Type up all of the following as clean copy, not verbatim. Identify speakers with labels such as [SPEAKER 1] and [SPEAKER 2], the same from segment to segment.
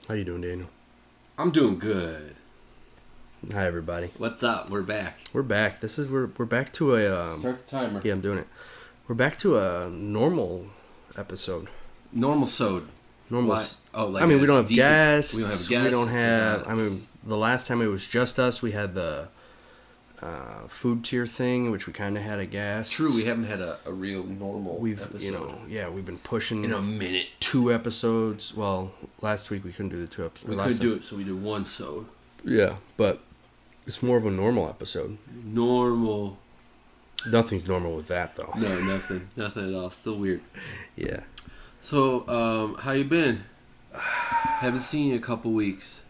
[SPEAKER 1] How you doing, Daniel?
[SPEAKER 2] I'm doing good.
[SPEAKER 1] Hi, everybody.
[SPEAKER 2] What's up? We're back.
[SPEAKER 1] We're back. We're back to a
[SPEAKER 2] Start the timer.
[SPEAKER 1] Yeah, I'm doing it. We're back to a normal episode.
[SPEAKER 2] Normal sode.
[SPEAKER 1] Normal.
[SPEAKER 2] What? Oh, like
[SPEAKER 1] I mean, we don't have
[SPEAKER 2] decent,
[SPEAKER 1] guests.
[SPEAKER 2] We don't have guests.
[SPEAKER 1] We don't have. I mean, the last time it was just us. We had the food tier thing, which we kind of had a guest.
[SPEAKER 2] True, we haven't had a real normal episode.
[SPEAKER 1] We've been pushing
[SPEAKER 2] in a minute
[SPEAKER 1] 2 episodes. Well, last week we couldn't do the 2 episodes.
[SPEAKER 2] We couldn't do it, so we did one sode.
[SPEAKER 1] Yeah, but it's more of a normal episode.
[SPEAKER 2] Normal.
[SPEAKER 1] Nothing's normal with that, though.
[SPEAKER 2] No, nothing at all. Still weird.
[SPEAKER 1] Yeah.
[SPEAKER 2] So, how you been? Haven't seen you in a couple weeks.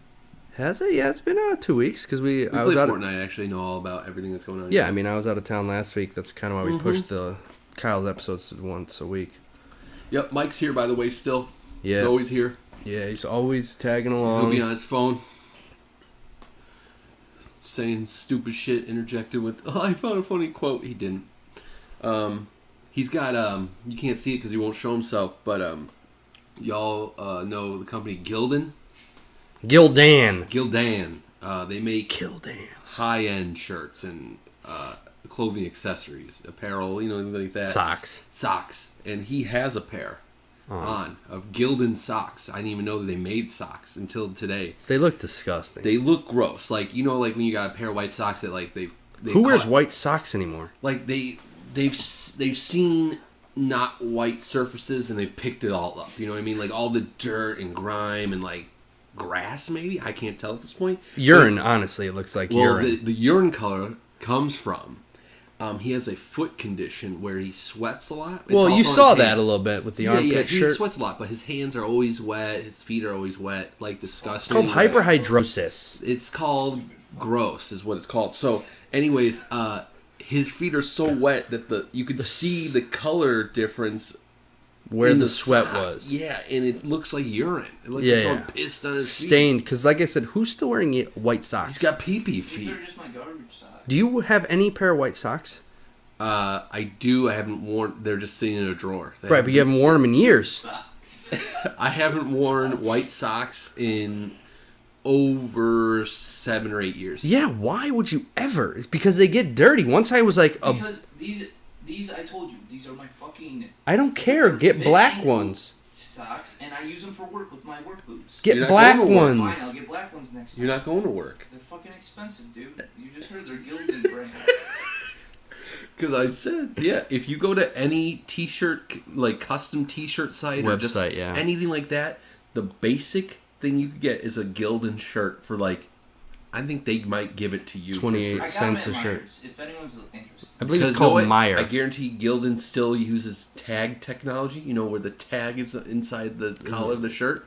[SPEAKER 1] Has it? Yeah, it's been 2 weeks because
[SPEAKER 2] we
[SPEAKER 1] I was
[SPEAKER 2] played
[SPEAKER 1] out
[SPEAKER 2] Fortnite. I actually know all about everything that's going on.
[SPEAKER 1] Yeah, I mean, I was out of town last week. That's kind of why we pushed the Kyle's episodes once a week.
[SPEAKER 2] Yep, Mike's here, by the way, still.
[SPEAKER 1] Yeah.
[SPEAKER 2] He's always here.
[SPEAKER 1] Yeah, he's always tagging along.
[SPEAKER 2] He'll be on his phone. Saying stupid shit, interjected with, "Oh, I found a funny quote." He didn't. He's got, you can't see it because he won't show himself, but y'all know the company Gildan? Gildan. They make high-end shirts and clothing accessories, apparel, like that. Socks. And he has a pair of Gildan socks. I didn't even know that they made socks until today.
[SPEAKER 1] They look disgusting.
[SPEAKER 2] They look gross. Like, like when you got a pair of white socks that like they
[SPEAKER 1] Who wears white socks anymore?
[SPEAKER 2] Like they've seen not white surfaces and they've picked it all up. You know what I mean? Like all the dirt and grime and like grass, maybe? I can't tell at this point.
[SPEAKER 1] Urine, honestly, it looks like urine.
[SPEAKER 2] The urine color comes from he has a foot condition where he sweats a lot.
[SPEAKER 1] Well, you saw that a little bit with the armpit shirt.
[SPEAKER 2] He sweats a lot, but his hands are always wet. His feet are always wet, like disgusting.
[SPEAKER 1] It's called hyperhidrosis.
[SPEAKER 2] It's called gross, is what it's called. So, anyways, his feet are so wet that you could see the color difference
[SPEAKER 1] where the sweat was.
[SPEAKER 2] Yeah, and it looks like urine. It looks like someone pissed on his feet.
[SPEAKER 1] Stained, because like I said, who's still wearing white socks?
[SPEAKER 2] He's got pee-pee feet.
[SPEAKER 3] These are just my garbage socks.
[SPEAKER 1] Do you have any pair of white socks?
[SPEAKER 2] I do. I haven't worn. They're just sitting in a drawer.
[SPEAKER 1] Right, but you haven't worn them in years.
[SPEAKER 2] I haven't worn white socks in over 7 or 8 years.
[SPEAKER 1] Yeah, why would you ever? It's because they get dirty. Once I was like...
[SPEAKER 3] Because these, I told you, these are my fucking...
[SPEAKER 1] I don't care. Get black ones.
[SPEAKER 3] Socks, and I use them for work with my work boots.
[SPEAKER 1] Get black ones.
[SPEAKER 3] Fine, I'll get black ones next time.
[SPEAKER 2] You're not going to work.
[SPEAKER 3] They're fucking expensive, dude. You just heard they're Gildan brand.
[SPEAKER 2] Because I said, if you go to any t-shirt, like custom t-shirt site or just anything like that, the basic thing you could get is a Gildan shirt for like, I think they might give it to you
[SPEAKER 1] 28 cents a shirt.
[SPEAKER 3] If anyone's interested.
[SPEAKER 1] I believe it's called Meyer.
[SPEAKER 2] I guarantee Gildan still uses tag technology, where the tag is inside the collar of the shirt.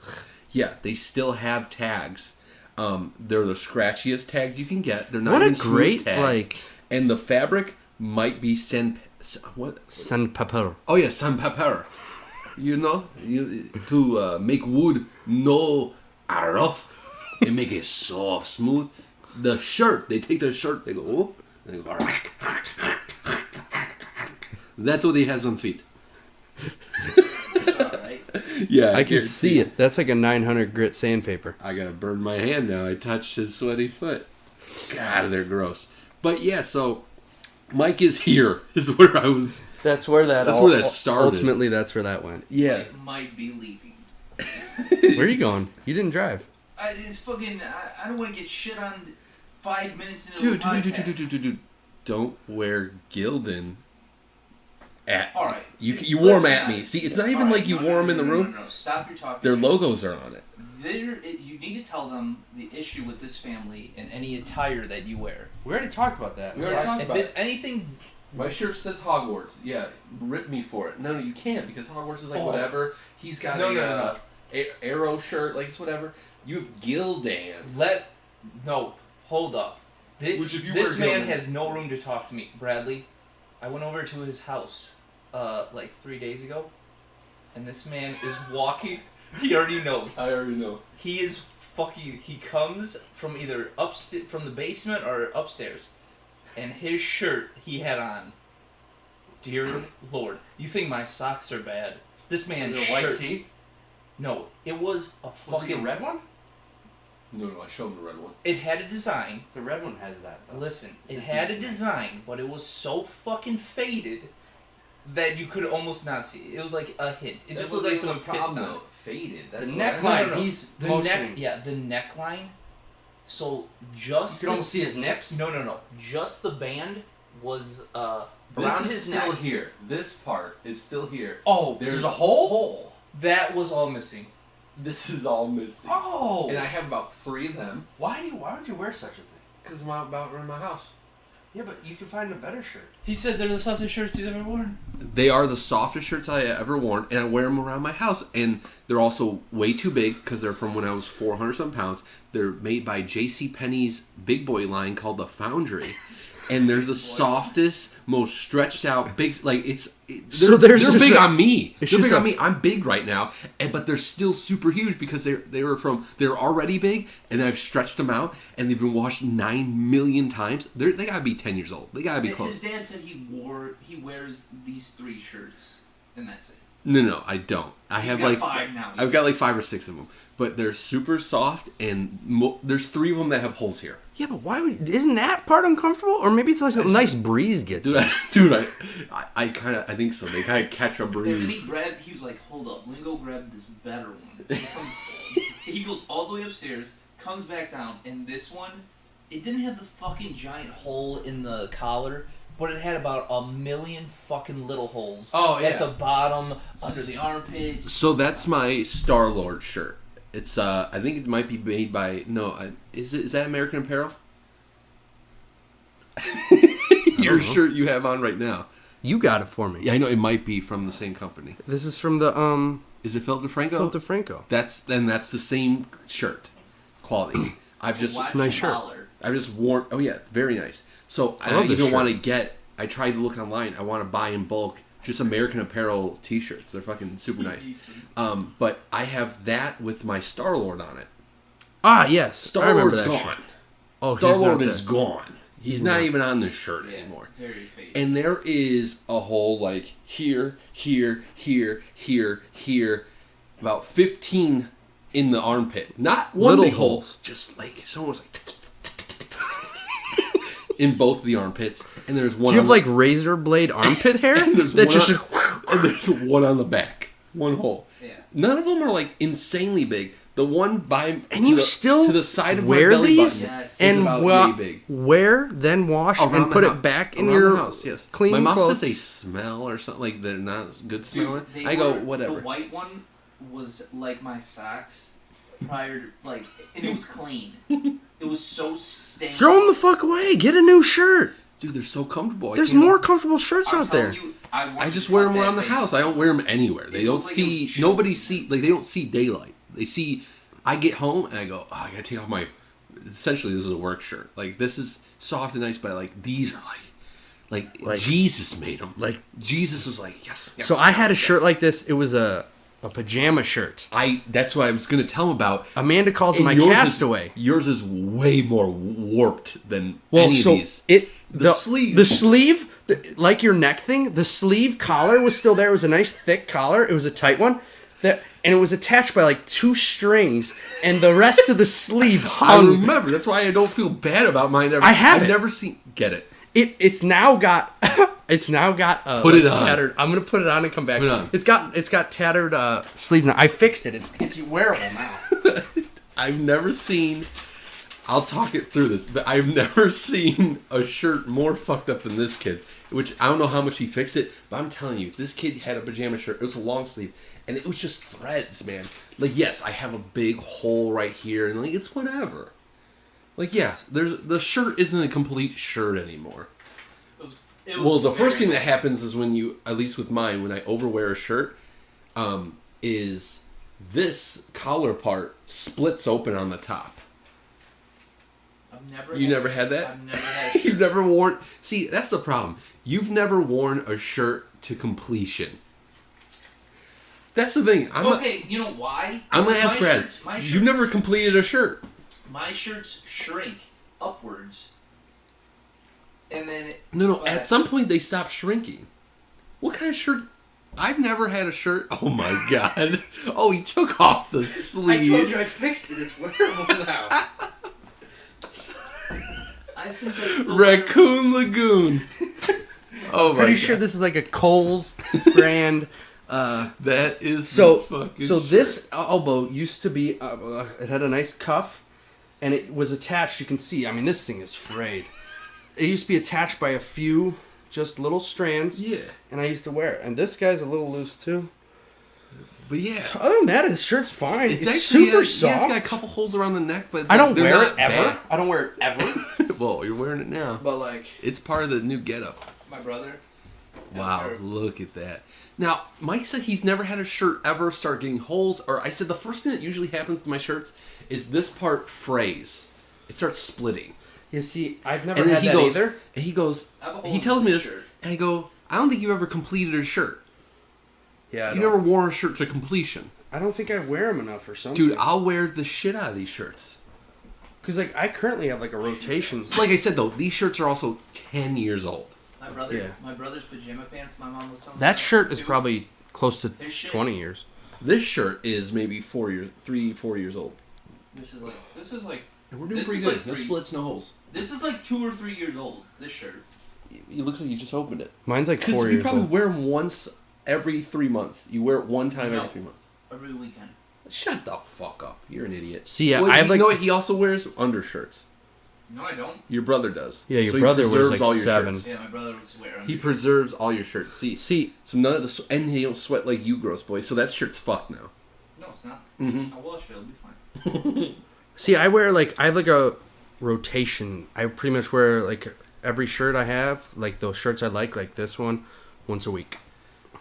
[SPEAKER 2] Yeah, they still have tags. They're the scratchiest tags you can get. They're not even great tags. And the fabric might be
[SPEAKER 1] sandpaper.
[SPEAKER 2] Oh yeah, sandpaper. To make wood no rough and make it soft, smooth. The shirt, they take the shirt, they go, oh, and they go, that's what he has on feet.
[SPEAKER 3] Right?
[SPEAKER 2] Yeah,
[SPEAKER 1] I can see it. That's like a 900 grit sandpaper.
[SPEAKER 2] I gotta burn my hand now. I touched his sweaty foot. God, they're gross. But yeah, so Mike is here. Is where I was.
[SPEAKER 1] That's where that started. Ultimately, that's where that went.
[SPEAKER 2] Yeah.
[SPEAKER 3] Mike might be leaving.
[SPEAKER 1] Where are you going? You didn't drive.
[SPEAKER 3] It's fucking. I don't want to get shit on 5 minutes into the podcast.
[SPEAKER 2] Dude. Don't wear Gildan.
[SPEAKER 3] All right.
[SPEAKER 2] You wore them at me. See, it's not even like you wore them in the room.
[SPEAKER 3] No. Stop your talking.
[SPEAKER 2] Their logos are on it.
[SPEAKER 3] You need to tell them the issue with this family and any attire that you wear.
[SPEAKER 1] We already talked about that.
[SPEAKER 3] If there's anything...
[SPEAKER 2] My shirt says Hogwarts. Yeah, rip me for it. No, you can't because Hogwarts is like whatever. He's got Arrow shirt, like it's whatever. You have Gildan.
[SPEAKER 3] Hold up. This man has no room to talk to me. Bradley, I went over to his house like 3 days ago, and this man is walking. He already knows.
[SPEAKER 2] I already know.
[SPEAKER 3] He is fucking... He comes from either from the basement or upstairs, and his shirt he had on. Dear Lord, you think my socks are bad? This man's
[SPEAKER 2] shirt. White tee?
[SPEAKER 3] No, it was a fucking...
[SPEAKER 2] Was it a red one? No, I showed him the red one.
[SPEAKER 3] It had a design.
[SPEAKER 1] The red one has that, though.
[SPEAKER 3] Listen, it had a design, but it was so fucking faded that you could almost not see it. It was like a hint. It just looked like someone pissed on it.
[SPEAKER 2] Faded.
[SPEAKER 1] The neckline,
[SPEAKER 3] the neckline. So just
[SPEAKER 1] you can almost see his nips.
[SPEAKER 3] No. Just the band was
[SPEAKER 2] around his neck. Still here. This part is still here.
[SPEAKER 3] Oh,
[SPEAKER 2] there's a hole.
[SPEAKER 3] That was all missing.
[SPEAKER 2] This is all missing.
[SPEAKER 3] Oh,
[SPEAKER 2] and I have about 3 of them.
[SPEAKER 1] Why would you wear such a thing?
[SPEAKER 2] Because I'm out about around my house.
[SPEAKER 1] Yeah, but you can find a better shirt.
[SPEAKER 3] He said they're the softest shirts he's ever worn.
[SPEAKER 2] They are the softest shirts I ever worn, and I wear them around my house. And they're also way too big because they're from when I was 400-some pounds. They're made by JCPenney's big boy line called the Foundry. And they're the softest, most stretched out, big. Like they're big on me. They're big on me. I'm big right now, but they're still super huge because they're already big, and I've stretched them out, and they've been washed 9 million times. They gotta be 10 years old. They gotta be close.
[SPEAKER 3] His dad said he wears these 3 shirts, and that's it.
[SPEAKER 2] No, I don't. He's got
[SPEAKER 3] 5 now.
[SPEAKER 2] I've got like 5 or 6 of them, but they're super soft, and there's 3 of them that have holes here.
[SPEAKER 1] Yeah, but isn't that part uncomfortable? Or maybe it's like a nice breeze gets in.
[SPEAKER 2] Dude, I think so. They kind of catch a breeze.
[SPEAKER 3] And then he was like, hold up, let me go grab this better one. He goes all the way upstairs, comes back down, and this one, it didn't have the fucking giant hole in the collar, but it had about 1 million fucking little holes.
[SPEAKER 1] Oh, yeah.
[SPEAKER 3] At the bottom, under the armpits.
[SPEAKER 2] So that's my Star-Lord shirt. It's I think it might be made by is that American Apparel? Your shirt you have on right now.
[SPEAKER 1] You got it for me.
[SPEAKER 2] Yeah, I know it might be from the same company.
[SPEAKER 1] This is from the
[SPEAKER 2] Is it Phil DeFranco?
[SPEAKER 1] Phil DeFranco.
[SPEAKER 2] That's the same shirt quality.
[SPEAKER 1] Nice shirt.
[SPEAKER 2] I've just worn. Oh yeah, it's very nice. So I even want to get. I tried to look online. I want to buy in bulk just American Apparel T-shirts. They're fucking super nice. But I have that with my Star-Lord on it.
[SPEAKER 1] Ah, yes.
[SPEAKER 2] Star-Lord's gone.
[SPEAKER 1] Shirt. Oh,
[SPEAKER 2] Star-Lord is gone. He's not even on the shirt
[SPEAKER 3] Yeah,
[SPEAKER 2] anymore.
[SPEAKER 3] very faded.
[SPEAKER 2] And there is a hole like here, about 15 in the armpit. Not one
[SPEAKER 1] little
[SPEAKER 2] big
[SPEAKER 1] holes.
[SPEAKER 2] Hole, just like someone was like in both the armpits. And there's one.
[SPEAKER 1] Do you have like razor blade armpit hair?
[SPEAKER 2] And there's one on the back. One hole.
[SPEAKER 3] Yeah.
[SPEAKER 2] None of them are like insanely big. The one to the side of
[SPEAKER 1] wear
[SPEAKER 2] my belly
[SPEAKER 1] these
[SPEAKER 2] button
[SPEAKER 1] and
[SPEAKER 2] is about way big.
[SPEAKER 1] Wear, then wash, and put it back in your
[SPEAKER 2] house. Yes,
[SPEAKER 1] clean
[SPEAKER 2] my mom
[SPEAKER 1] clothes.
[SPEAKER 2] says they smell or something like they're not good smelling.
[SPEAKER 3] Dude,
[SPEAKER 2] I go whatever.
[SPEAKER 3] The white one was like my socks prior to and it was clean. It was so stained.
[SPEAKER 1] Throw them the fuck away. Get a new shirt.
[SPEAKER 2] Dude, they're so comfortable.
[SPEAKER 1] There's more comfortable shirts out there.
[SPEAKER 2] I just wear them around the house. I don't wear them anywhere. They don't see. Nobody see. Like they don't see daylight. They see. I get home and I go, oh, I gotta take off my. Essentially, this is a work shirt. Like this is soft and nice, but like these are like Jesus made them. Like Jesus was like, yes.
[SPEAKER 1] So I had a shirt like this. It was a pajama shirt.
[SPEAKER 2] That's what I was gonna tell him about.
[SPEAKER 1] Amanda calls it my castaway.
[SPEAKER 2] Yours is way more warped than any of these. The
[SPEAKER 1] sleeve, like your neck thing, the sleeve collar was still there. It was a nice thick collar. It was a tight one. And it was attached by like 2 strings, and the rest of the sleeve hung.
[SPEAKER 2] I remember. That's why I don't feel bad about mine. I've never seen. Get it.
[SPEAKER 1] It's now got. It's now got.
[SPEAKER 2] Put it on.
[SPEAKER 1] Tattered. I'm gonna put it on and come back.
[SPEAKER 2] Put it on.
[SPEAKER 1] It's got tattered sleeves now. I fixed it. It's wearable now.
[SPEAKER 2] I've never seen. I'll talk it through this, but I've never seen a shirt more fucked up than this kid. Which I don't know how much he fixed it, but I'm telling you, this kid had a pajama shirt. It was a long sleeve, and it was just threads, man. Like, yes, I have a big hole right here, and like it's whatever. Like, yes, the shirt isn't a complete shirt anymore. Well, the first thing that happens is when you, at least with mine, when I overwear a shirt, is this collar part splits open on the top. You never had that?
[SPEAKER 3] I've never had a shirt.
[SPEAKER 2] You've never worn... See, that's the problem. You've never worn a shirt to completion. That's the thing.
[SPEAKER 3] You know why?
[SPEAKER 2] I'm going to ask Brad. You've never completed a shirt.
[SPEAKER 3] My shirts shrink upwards. And then...
[SPEAKER 2] No. At some point, they stop shrinking. What kind of shirt... I've never had a shirt. Oh my god! Oh, he took off the sleeve.
[SPEAKER 1] I told you I fixed it. It's wearable now.
[SPEAKER 3] I think that's
[SPEAKER 2] Raccoon Lagoon. Oh my
[SPEAKER 1] Pretty
[SPEAKER 2] god!
[SPEAKER 1] sure this is like a Kohl's brand.
[SPEAKER 2] That is
[SPEAKER 1] So
[SPEAKER 2] fucking
[SPEAKER 1] this elbow used to be. It had a nice cuff, and it was attached. You can see. I mean, this thing is frayed. It used to be attached by a few just little strands.
[SPEAKER 2] Yeah.
[SPEAKER 1] And I used to wear it. And this guy's a little loose too.
[SPEAKER 2] But yeah.
[SPEAKER 1] Other than that, his shirt's fine. It's
[SPEAKER 2] actually,
[SPEAKER 1] super soft.
[SPEAKER 2] Yeah, it's got a couple holes around the neck, but
[SPEAKER 1] I don't
[SPEAKER 2] they're
[SPEAKER 1] wear
[SPEAKER 2] not
[SPEAKER 1] it ever.
[SPEAKER 2] bad.
[SPEAKER 1] I don't wear it ever.
[SPEAKER 2] Well, you're wearing it now.
[SPEAKER 1] But like,
[SPEAKER 2] It's part of the new getup.
[SPEAKER 3] my brother.
[SPEAKER 2] Wow, look at that. Now, Mike said he's never had a shirt ever start getting holes, or I said the first thing that usually happens to my shirts is this part frays. It starts splitting.
[SPEAKER 1] you see, I've never
[SPEAKER 2] And then
[SPEAKER 1] had
[SPEAKER 2] he
[SPEAKER 1] that
[SPEAKER 2] goes,
[SPEAKER 1] either.
[SPEAKER 2] and he goes,
[SPEAKER 3] I have a hole
[SPEAKER 2] he
[SPEAKER 3] in
[SPEAKER 2] tells me
[SPEAKER 3] this
[SPEAKER 2] this,
[SPEAKER 3] shirt.
[SPEAKER 2] and I go, I don't think you ever completed a shirt.
[SPEAKER 1] Yeah,
[SPEAKER 2] You never wore a shirt to completion.
[SPEAKER 1] I don't think I wear them enough or something.
[SPEAKER 2] Dude, I'll wear the shit out of these shirts.
[SPEAKER 1] Because like I currently have like a rotation.
[SPEAKER 2] Like I said though, these shirts are also 10 years old.
[SPEAKER 3] My brother's pajama pants. My mom was telling me
[SPEAKER 1] That shirt is
[SPEAKER 3] Dude,
[SPEAKER 1] probably close to
[SPEAKER 3] This shit-
[SPEAKER 1] 20 years.
[SPEAKER 2] This shirt is maybe 4 years old.
[SPEAKER 3] This is like
[SPEAKER 2] And we're doing
[SPEAKER 3] This
[SPEAKER 2] pretty
[SPEAKER 3] is
[SPEAKER 2] good.
[SPEAKER 3] like
[SPEAKER 2] No
[SPEAKER 3] three-
[SPEAKER 2] splits, no holes.
[SPEAKER 3] 2 or 3 years old. This shirt.
[SPEAKER 2] It looks like you just opened it.
[SPEAKER 1] Mine's like 4
[SPEAKER 2] Because you
[SPEAKER 1] years
[SPEAKER 2] probably
[SPEAKER 1] old.
[SPEAKER 2] wear them once every 3 months. You wear it one time
[SPEAKER 3] No.
[SPEAKER 2] every 3 months.
[SPEAKER 3] Every weekend.
[SPEAKER 2] Shut the fuck up. You're an idiot.
[SPEAKER 1] See, yeah,
[SPEAKER 2] Well,
[SPEAKER 1] I have
[SPEAKER 2] you
[SPEAKER 1] like
[SPEAKER 2] know what? He also wears undershirts.
[SPEAKER 3] No, I don't.
[SPEAKER 2] Your brother does.
[SPEAKER 1] Yeah, your
[SPEAKER 2] So he
[SPEAKER 1] brother wears
[SPEAKER 2] preserves
[SPEAKER 1] like
[SPEAKER 2] all your
[SPEAKER 1] 7.
[SPEAKER 2] shirts.
[SPEAKER 3] Yeah, my brother would swear.
[SPEAKER 2] He preserves all your shirts. See, so none of the and he don't sweat like you, gross boy. So that shirt's fucked now.
[SPEAKER 3] No, it's not.
[SPEAKER 2] Mm-hmm.
[SPEAKER 3] I'll wash it. It'll be fine.
[SPEAKER 1] See, I wear like I have like a rotation. I pretty much wear like every shirt I have, like those shirts I like this one, once a week.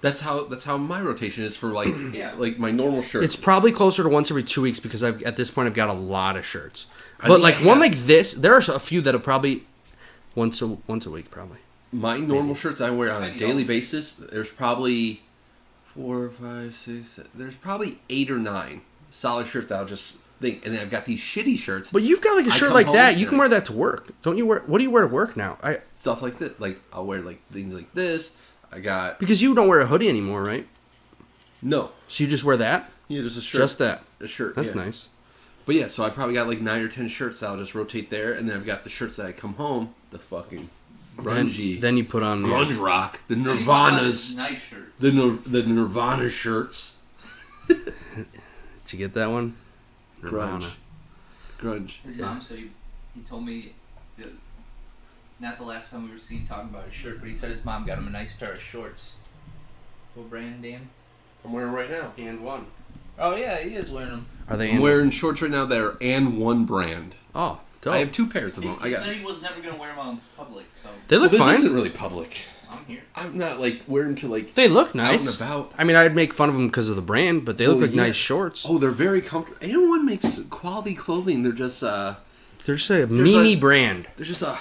[SPEAKER 2] That's how my rotation is for like
[SPEAKER 3] Yeah.
[SPEAKER 2] like my normal shirts.
[SPEAKER 1] It's probably closer to once every 2 weeks because at this point I've got a lot of shirts.
[SPEAKER 2] I
[SPEAKER 1] But
[SPEAKER 2] think
[SPEAKER 1] like
[SPEAKER 2] I
[SPEAKER 1] one
[SPEAKER 2] have-
[SPEAKER 1] like this, there are a few that are probably once a week probably.
[SPEAKER 2] My normal shirts I wear on a
[SPEAKER 3] I
[SPEAKER 2] daily
[SPEAKER 3] don't.
[SPEAKER 2] basis. There's probably 4, 5, 6. There's probably 8 or 9 solid shirts that I'll just think, and then I've got these shitty shirts.
[SPEAKER 1] But you've got like a
[SPEAKER 2] I
[SPEAKER 1] shirt
[SPEAKER 2] come
[SPEAKER 1] like
[SPEAKER 2] home
[SPEAKER 1] that. You
[SPEAKER 2] and-
[SPEAKER 1] can wear that to work. Don't you wear? What do you wear to work now?
[SPEAKER 2] Stuff like that. Like I'll wear like things like this. I got
[SPEAKER 1] Because you don't wear a hoodie anymore, right?
[SPEAKER 2] no.
[SPEAKER 1] So you just wear that?
[SPEAKER 2] Yeah, just a shirt.
[SPEAKER 1] Just that.
[SPEAKER 2] a shirt.
[SPEAKER 1] That's
[SPEAKER 2] yeah.
[SPEAKER 1] nice.
[SPEAKER 2] But yeah, so I probably got like 9 or 10 shirts that I'll just rotate there, and then I've got the shirts that I come home, the fucking grungy,
[SPEAKER 1] Then you put on
[SPEAKER 2] grunge rock, the
[SPEAKER 3] Nirvana's
[SPEAKER 2] Nirvanas,
[SPEAKER 3] nice shirt.
[SPEAKER 2] the Nirvana shirts,
[SPEAKER 1] Did you get that one? Nirvana.
[SPEAKER 2] grunge.
[SPEAKER 3] His mom said he told me that not the last time we were seen talking about his shirt, but he said his mom got him a nice pair of shorts. What brand, Dan?
[SPEAKER 2] I'm wearing right now.
[SPEAKER 1] And one.
[SPEAKER 3] Oh yeah, he is wearing them.
[SPEAKER 1] Are they?
[SPEAKER 2] I'm wearing shorts right now that are and one brand.
[SPEAKER 1] Oh, dope.
[SPEAKER 2] I have 2 pairs of
[SPEAKER 3] He,
[SPEAKER 2] them.
[SPEAKER 3] he said he was never gonna wear them out in public, so
[SPEAKER 1] They look
[SPEAKER 2] this
[SPEAKER 1] fine.
[SPEAKER 2] isn't really public.
[SPEAKER 3] I'm here.
[SPEAKER 2] I'm not like wearing to like
[SPEAKER 1] They look
[SPEAKER 2] out
[SPEAKER 1] nice.
[SPEAKER 2] and about.
[SPEAKER 1] I mean, I'd make fun of them because of the brand, but they look like
[SPEAKER 2] yeah.
[SPEAKER 1] nice shorts.
[SPEAKER 2] Oh, they're very comfortable. Anyone makes quality clothing. They're just
[SPEAKER 1] They're just a mini brand.
[SPEAKER 2] they're just a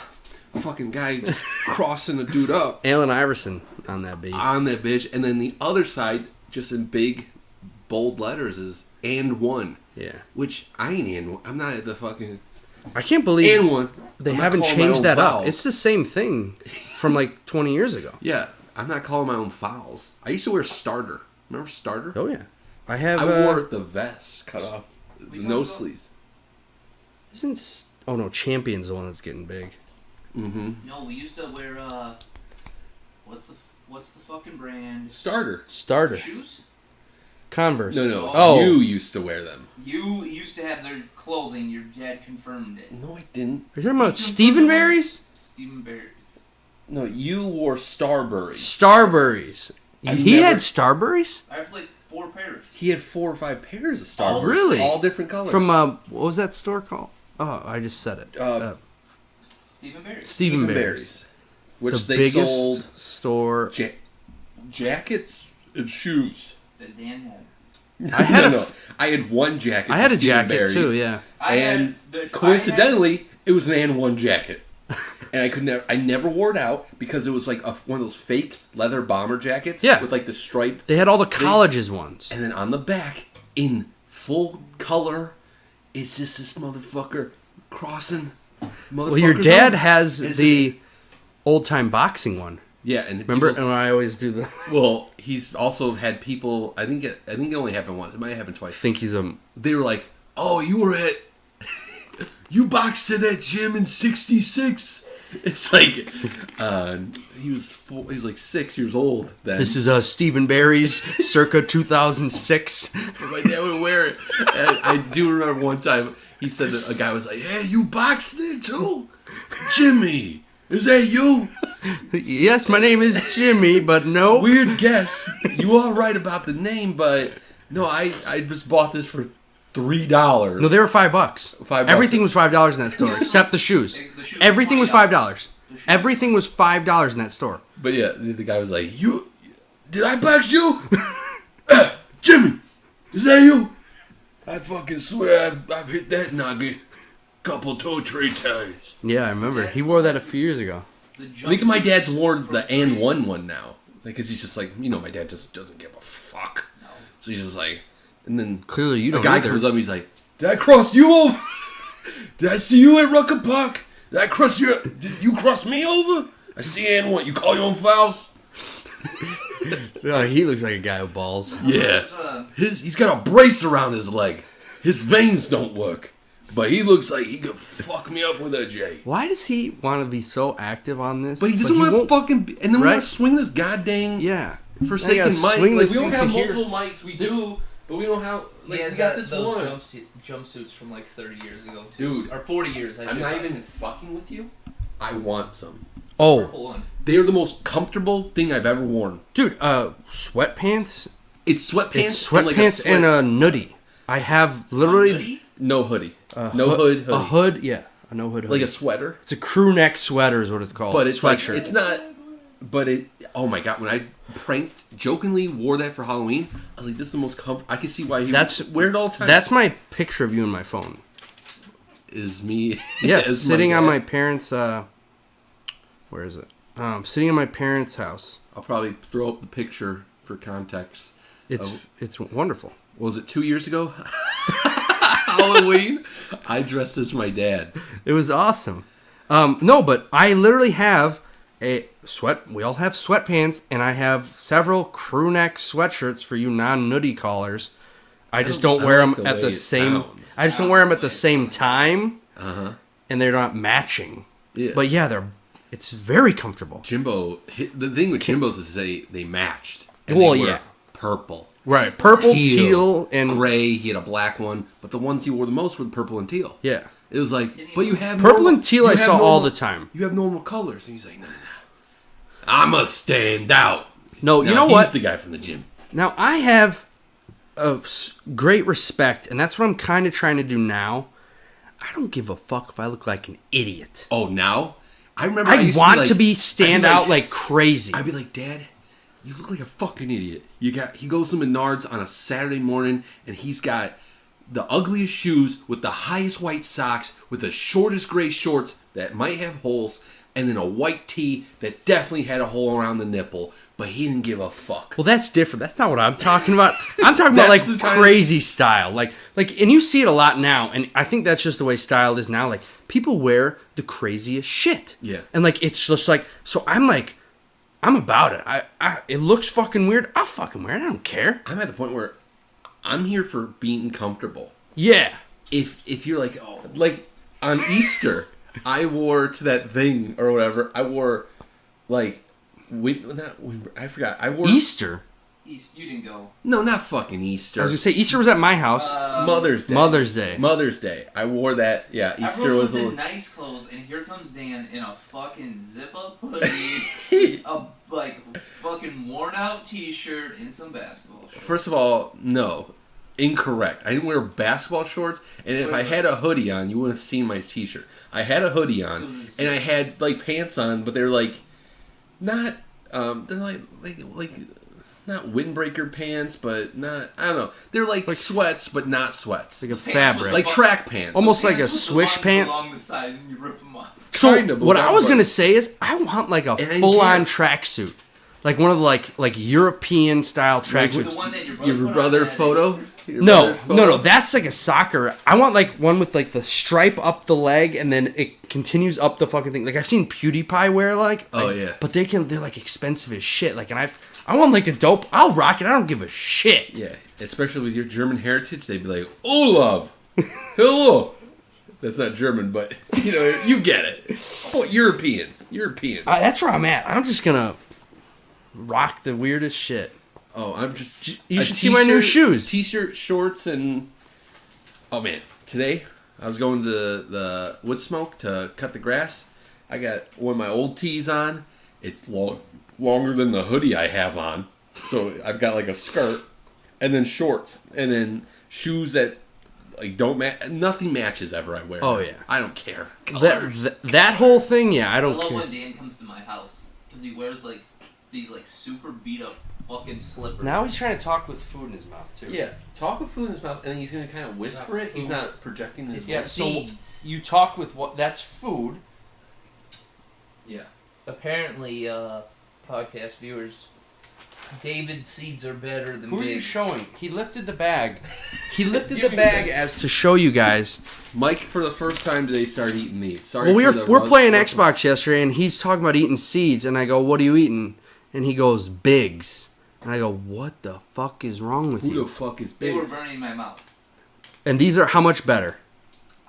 [SPEAKER 2] fucking guy just crossing a dude up
[SPEAKER 1] Allen Iverson on that baby.
[SPEAKER 2] on that bitch, and then the other side, just in big, bold letters, is "and one,"
[SPEAKER 1] Yeah.
[SPEAKER 2] which I ain't in. I'm not at the fucking
[SPEAKER 1] I can't believe
[SPEAKER 2] and one.
[SPEAKER 1] they
[SPEAKER 2] I'm not
[SPEAKER 1] haven't
[SPEAKER 2] calling my
[SPEAKER 1] changed
[SPEAKER 2] own
[SPEAKER 1] that
[SPEAKER 2] fouls.
[SPEAKER 1] up. It's the same thing from like 20 years ago.
[SPEAKER 2] Yeah, I'm not calling my own fouls. I used to wear starter. Remember starter?
[SPEAKER 1] Oh yeah. I have.
[SPEAKER 2] I wore the vest cut off,
[SPEAKER 3] We
[SPEAKER 2] no
[SPEAKER 3] talked about-
[SPEAKER 2] sleeves.
[SPEAKER 1] Oh no, Champion's the one that's getting big.
[SPEAKER 2] Mm-hmm.
[SPEAKER 3] No, we used to wear what's the fucking brand?
[SPEAKER 2] Starter.
[SPEAKER 1] Starter.
[SPEAKER 3] Shoes?
[SPEAKER 1] Converse.
[SPEAKER 2] No.
[SPEAKER 1] Oh.
[SPEAKER 2] You used to wear them.
[SPEAKER 3] You used to have their clothing. Your dad confirmed it.
[SPEAKER 2] No, I didn't.
[SPEAKER 1] Are you talking about Stephenberry's?
[SPEAKER 3] Stephen Barry's.
[SPEAKER 2] No, you wore Starburry.
[SPEAKER 1] Starburys.
[SPEAKER 2] I've
[SPEAKER 1] He
[SPEAKER 2] never-
[SPEAKER 1] had Starburys?
[SPEAKER 3] I have like 4 pairs.
[SPEAKER 2] He had 4 or 5 pairs of
[SPEAKER 3] Oh,
[SPEAKER 2] Starburys.
[SPEAKER 1] really?
[SPEAKER 2] All different colors.
[SPEAKER 1] From what was that store called? Oh, I just said it.
[SPEAKER 3] Stephen Barry's.
[SPEAKER 1] Stephenberry's.
[SPEAKER 2] Which
[SPEAKER 1] The
[SPEAKER 2] they
[SPEAKER 1] biggest
[SPEAKER 2] sold
[SPEAKER 1] store.
[SPEAKER 2] jackets and shoes.
[SPEAKER 3] That Dan had.
[SPEAKER 1] I had
[SPEAKER 2] no. I had one jacket.
[SPEAKER 1] I had a
[SPEAKER 2] from Stephen
[SPEAKER 1] jacket
[SPEAKER 2] Barry's,
[SPEAKER 1] too. Yeah.
[SPEAKER 2] And coincidentally, it was an and one jacket. And I never wore it out because it was like one of those fake leather bomber jackets.
[SPEAKER 1] Yeah.
[SPEAKER 2] With like the stripe.
[SPEAKER 1] They had all the colleges ones.
[SPEAKER 2] And then on the back, in full color, it's just this motherfucker crossing.
[SPEAKER 1] Well, your dad
[SPEAKER 2] up.
[SPEAKER 1] has
[SPEAKER 2] It's
[SPEAKER 1] the old time boxing one.
[SPEAKER 2] Yeah, and
[SPEAKER 1] remember, and I always do the.
[SPEAKER 2] Well, he's also had people. I think it only happened once. It might have happened twice.
[SPEAKER 1] I think he's a.
[SPEAKER 2] They were like, "Oh, you were at, you boxed at that gym in '66." It's like, he was like 6 years old then.
[SPEAKER 1] This is Stephen Barry's circa 2006.
[SPEAKER 2] My dad would wear it. And I do remember one time he said that a guy was like, "Hey, you boxed there too, Jimmy? Is that you?"
[SPEAKER 1] Yes, my name is Jimmy, but no.
[SPEAKER 2] Weird guess. You are right about the name, but no, I just bought this for $3.
[SPEAKER 1] No, they were $5.
[SPEAKER 2] $5.
[SPEAKER 1] Everything was $5 in that store, except the shoes. Everything was $5. Everything was $5 in that store.
[SPEAKER 2] But yeah, the guy was like, did I box you? Jimmy, is that you? I fucking swear I've hit that nugget couple 2-3 times.
[SPEAKER 1] Yeah, I remember. He wore that a few years ago.
[SPEAKER 2] I think my dad's wore the and one now. Because he's just like, my dad just doesn't give a fuck. No. So he's just like, and then
[SPEAKER 1] clearly you don't.
[SPEAKER 2] A guy comes up and he's like, "Did I cross you over? Did I see you at Rucker Park? Did I cross you? Did you cross me over? I see and one. You call your own fouls?"
[SPEAKER 1] He looks like a guy with balls.
[SPEAKER 2] Yeah. He's got a brace around his leg. His veins don't work. But he looks like he could fuck me up with a J.
[SPEAKER 1] Why does he want to be so active on this?
[SPEAKER 2] But he doesn't want to fucking... And then we want to swing this goddamn...
[SPEAKER 1] Yeah.
[SPEAKER 2] Forsaken mic. Like, we don't have multiple mics. We do, but we don't have... Like, we got this
[SPEAKER 3] those
[SPEAKER 2] one.
[SPEAKER 3] Jumpsuits from like 30 years ago, too.
[SPEAKER 2] Dude.
[SPEAKER 3] Or 40 years,
[SPEAKER 2] I'm not even fucking with you. I want some.
[SPEAKER 1] Oh.
[SPEAKER 2] They are the most comfortable thing I've ever worn.
[SPEAKER 1] Dude, sweatpants?
[SPEAKER 2] It's sweatpants.
[SPEAKER 1] It's sweatpants and a nutty. I have literally...
[SPEAKER 2] No hoodie. No hood.
[SPEAKER 1] A hood, yeah. A no hood hoodie.
[SPEAKER 2] Like a sweater.
[SPEAKER 1] It's a crew neck sweater is what it's called.
[SPEAKER 2] But it's sweatshirt. Like, it's not... But it... Oh my god, when I jokingly wore that for Halloween, I was like, this is the most comfortable... I can see why he wear it all the time.
[SPEAKER 1] That's my picture of you in my phone.
[SPEAKER 2] Is me...
[SPEAKER 1] Yeah, sitting on my parents'... where is it? Sitting in my parents' house.
[SPEAKER 2] I'll probably throw up the picture for context.
[SPEAKER 1] It's wonderful.
[SPEAKER 2] What was it, 2 years ago? Halloween? I dressed as my dad.
[SPEAKER 1] It was awesome. No, but I literally have we all have sweatpants, and I have several crew neck sweatshirts for you non-nutty callers. I just don't wear them at the same... I just don't wear them at the same time.
[SPEAKER 2] Uh-huh.
[SPEAKER 1] And they're not matching.
[SPEAKER 2] Yeah.
[SPEAKER 1] But yeah, it's very comfortable.
[SPEAKER 2] Jimbo... The thing with Jimbos is they matched.
[SPEAKER 1] And well, yeah.
[SPEAKER 2] Purple.
[SPEAKER 1] Right. Purple, teal, and...
[SPEAKER 2] gray. He had a black one. But the ones he wore the most were the purple and teal.
[SPEAKER 1] Yeah.
[SPEAKER 2] It was like... But you have...
[SPEAKER 1] Purple and teal I saw all the time.
[SPEAKER 2] You have normal colors. And he's like, nah. I'ma stand out.
[SPEAKER 1] No, you know what?
[SPEAKER 2] He's the guy from the gym.
[SPEAKER 1] Now, I have a great respect, and that's what I'm kind of trying to do now. I don't give a fuck if I look like an idiot.
[SPEAKER 2] Oh, now? I remember
[SPEAKER 1] I want to stand out like crazy.
[SPEAKER 2] I'd be like, Dad, you look like a fucking idiot. He goes to Menards on a Saturday morning, and he's got the ugliest shoes with the highest white socks with the shortest gray shorts that might have holes, and then a white tee that definitely had a hole around the nipple, but he didn't give a fuck.
[SPEAKER 1] Well, that's different. That's not what I'm talking about. I'm talking about like crazy style. Like, and you see it a lot now, and I think that's just the way style is now. Like, people wear the craziest shit.
[SPEAKER 2] Yeah.
[SPEAKER 1] And like, it's just like, so I'm like, I'm about it. It looks fucking weird. I'll fucking wear it. I don't care.
[SPEAKER 2] I'm at the point where I'm here for being comfortable.
[SPEAKER 1] Yeah.
[SPEAKER 2] If you're like, oh, like on Easter, I wore to that thing or whatever. I wore like, I forgot. I wore
[SPEAKER 1] Easter.
[SPEAKER 3] You didn't go.
[SPEAKER 2] No, not fucking Easter.
[SPEAKER 1] I was gonna say Easter was at my house.
[SPEAKER 2] Mother's Day.
[SPEAKER 1] Mother's Day.
[SPEAKER 2] I wore that. Yeah, Easter
[SPEAKER 3] Everyone
[SPEAKER 2] was
[SPEAKER 3] in nice clothes, and here comes Dan in a fucking zip-up hoodie, a fucking worn-out T-shirt, and some basketball shorts.
[SPEAKER 2] First of all, no. Incorrect. I didn't wear basketball shorts, and if I had a hoodie on, you wouldn't have seen my T-shirt. I had a hoodie on, and I had like pants on, but they're like not they're like not windbreaker pants, but not I don't know. They're like sweats, but not sweats.
[SPEAKER 1] Like a fabric,
[SPEAKER 2] like track pants,
[SPEAKER 1] almost like a swish pants.
[SPEAKER 3] Along the side, and you rip them off.
[SPEAKER 1] So what I was gonna say is, I want like a full-on tracksuit. like one of the like European style tracksuits.
[SPEAKER 3] The one that
[SPEAKER 2] Your brother photo?
[SPEAKER 1] No. That's like a soccer. I want like one with like the stripe up the leg and then it continues up the fucking thing. Like I've seen PewDiePie wear
[SPEAKER 2] Oh yeah.
[SPEAKER 1] but they're like expensive as shit. Like and I want like a dope. I'll rock it. I don't give a shit.
[SPEAKER 2] Yeah, especially with your German heritage, they'd be like, Olaf, hello. That's not German, but you get it. Oh, European.
[SPEAKER 1] That's where I'm at. I'm just gonna rock the weirdest shit.
[SPEAKER 2] Oh, I'm just.
[SPEAKER 1] You should see my new shoes.
[SPEAKER 2] T-shirt, shorts, and oh man, today I was going to the wood smoke to cut the grass. I got one of my old tees on. It's longer than the hoodie I have on, so I've got like a skirt, and then shorts, and then shoes that like don't match. Nothing matches ever I wear.
[SPEAKER 1] Oh yeah,
[SPEAKER 2] I don't care.
[SPEAKER 1] That whole thing, yeah, I don't
[SPEAKER 3] I love
[SPEAKER 1] care.
[SPEAKER 3] when Dan comes to my house because he wears like these like super beat up fucking slippers.
[SPEAKER 1] Now he's trying to talk with food in his mouth too.
[SPEAKER 2] Yeah, talk with food in his mouth, and then he's gonna kind of whisper it. He's not projecting his.
[SPEAKER 3] Yeah,
[SPEAKER 2] voice.
[SPEAKER 3] seeds.
[SPEAKER 1] You talk with what? That's food.
[SPEAKER 2] Yeah.
[SPEAKER 3] Apparently, podcast viewers, David's seeds are better than
[SPEAKER 1] Who are
[SPEAKER 3] Big's.
[SPEAKER 1] you showing? He lifted the bag. He lifted
[SPEAKER 2] Give
[SPEAKER 1] the
[SPEAKER 2] me the
[SPEAKER 1] bag
[SPEAKER 2] bag.
[SPEAKER 1] as to show you guys.
[SPEAKER 2] Mike, for the first time today, started eating these. Sorry.
[SPEAKER 1] Well, we're playing Xbox yesterday, and he's talking about eating seeds, and I go, "What are you eating?" And he goes, "Bigs." And I go, "What the fuck is wrong with
[SPEAKER 2] Who
[SPEAKER 1] you?"
[SPEAKER 2] the fuck is
[SPEAKER 3] They
[SPEAKER 2] big?
[SPEAKER 3] were burning my mouth.
[SPEAKER 1] And these are how much better?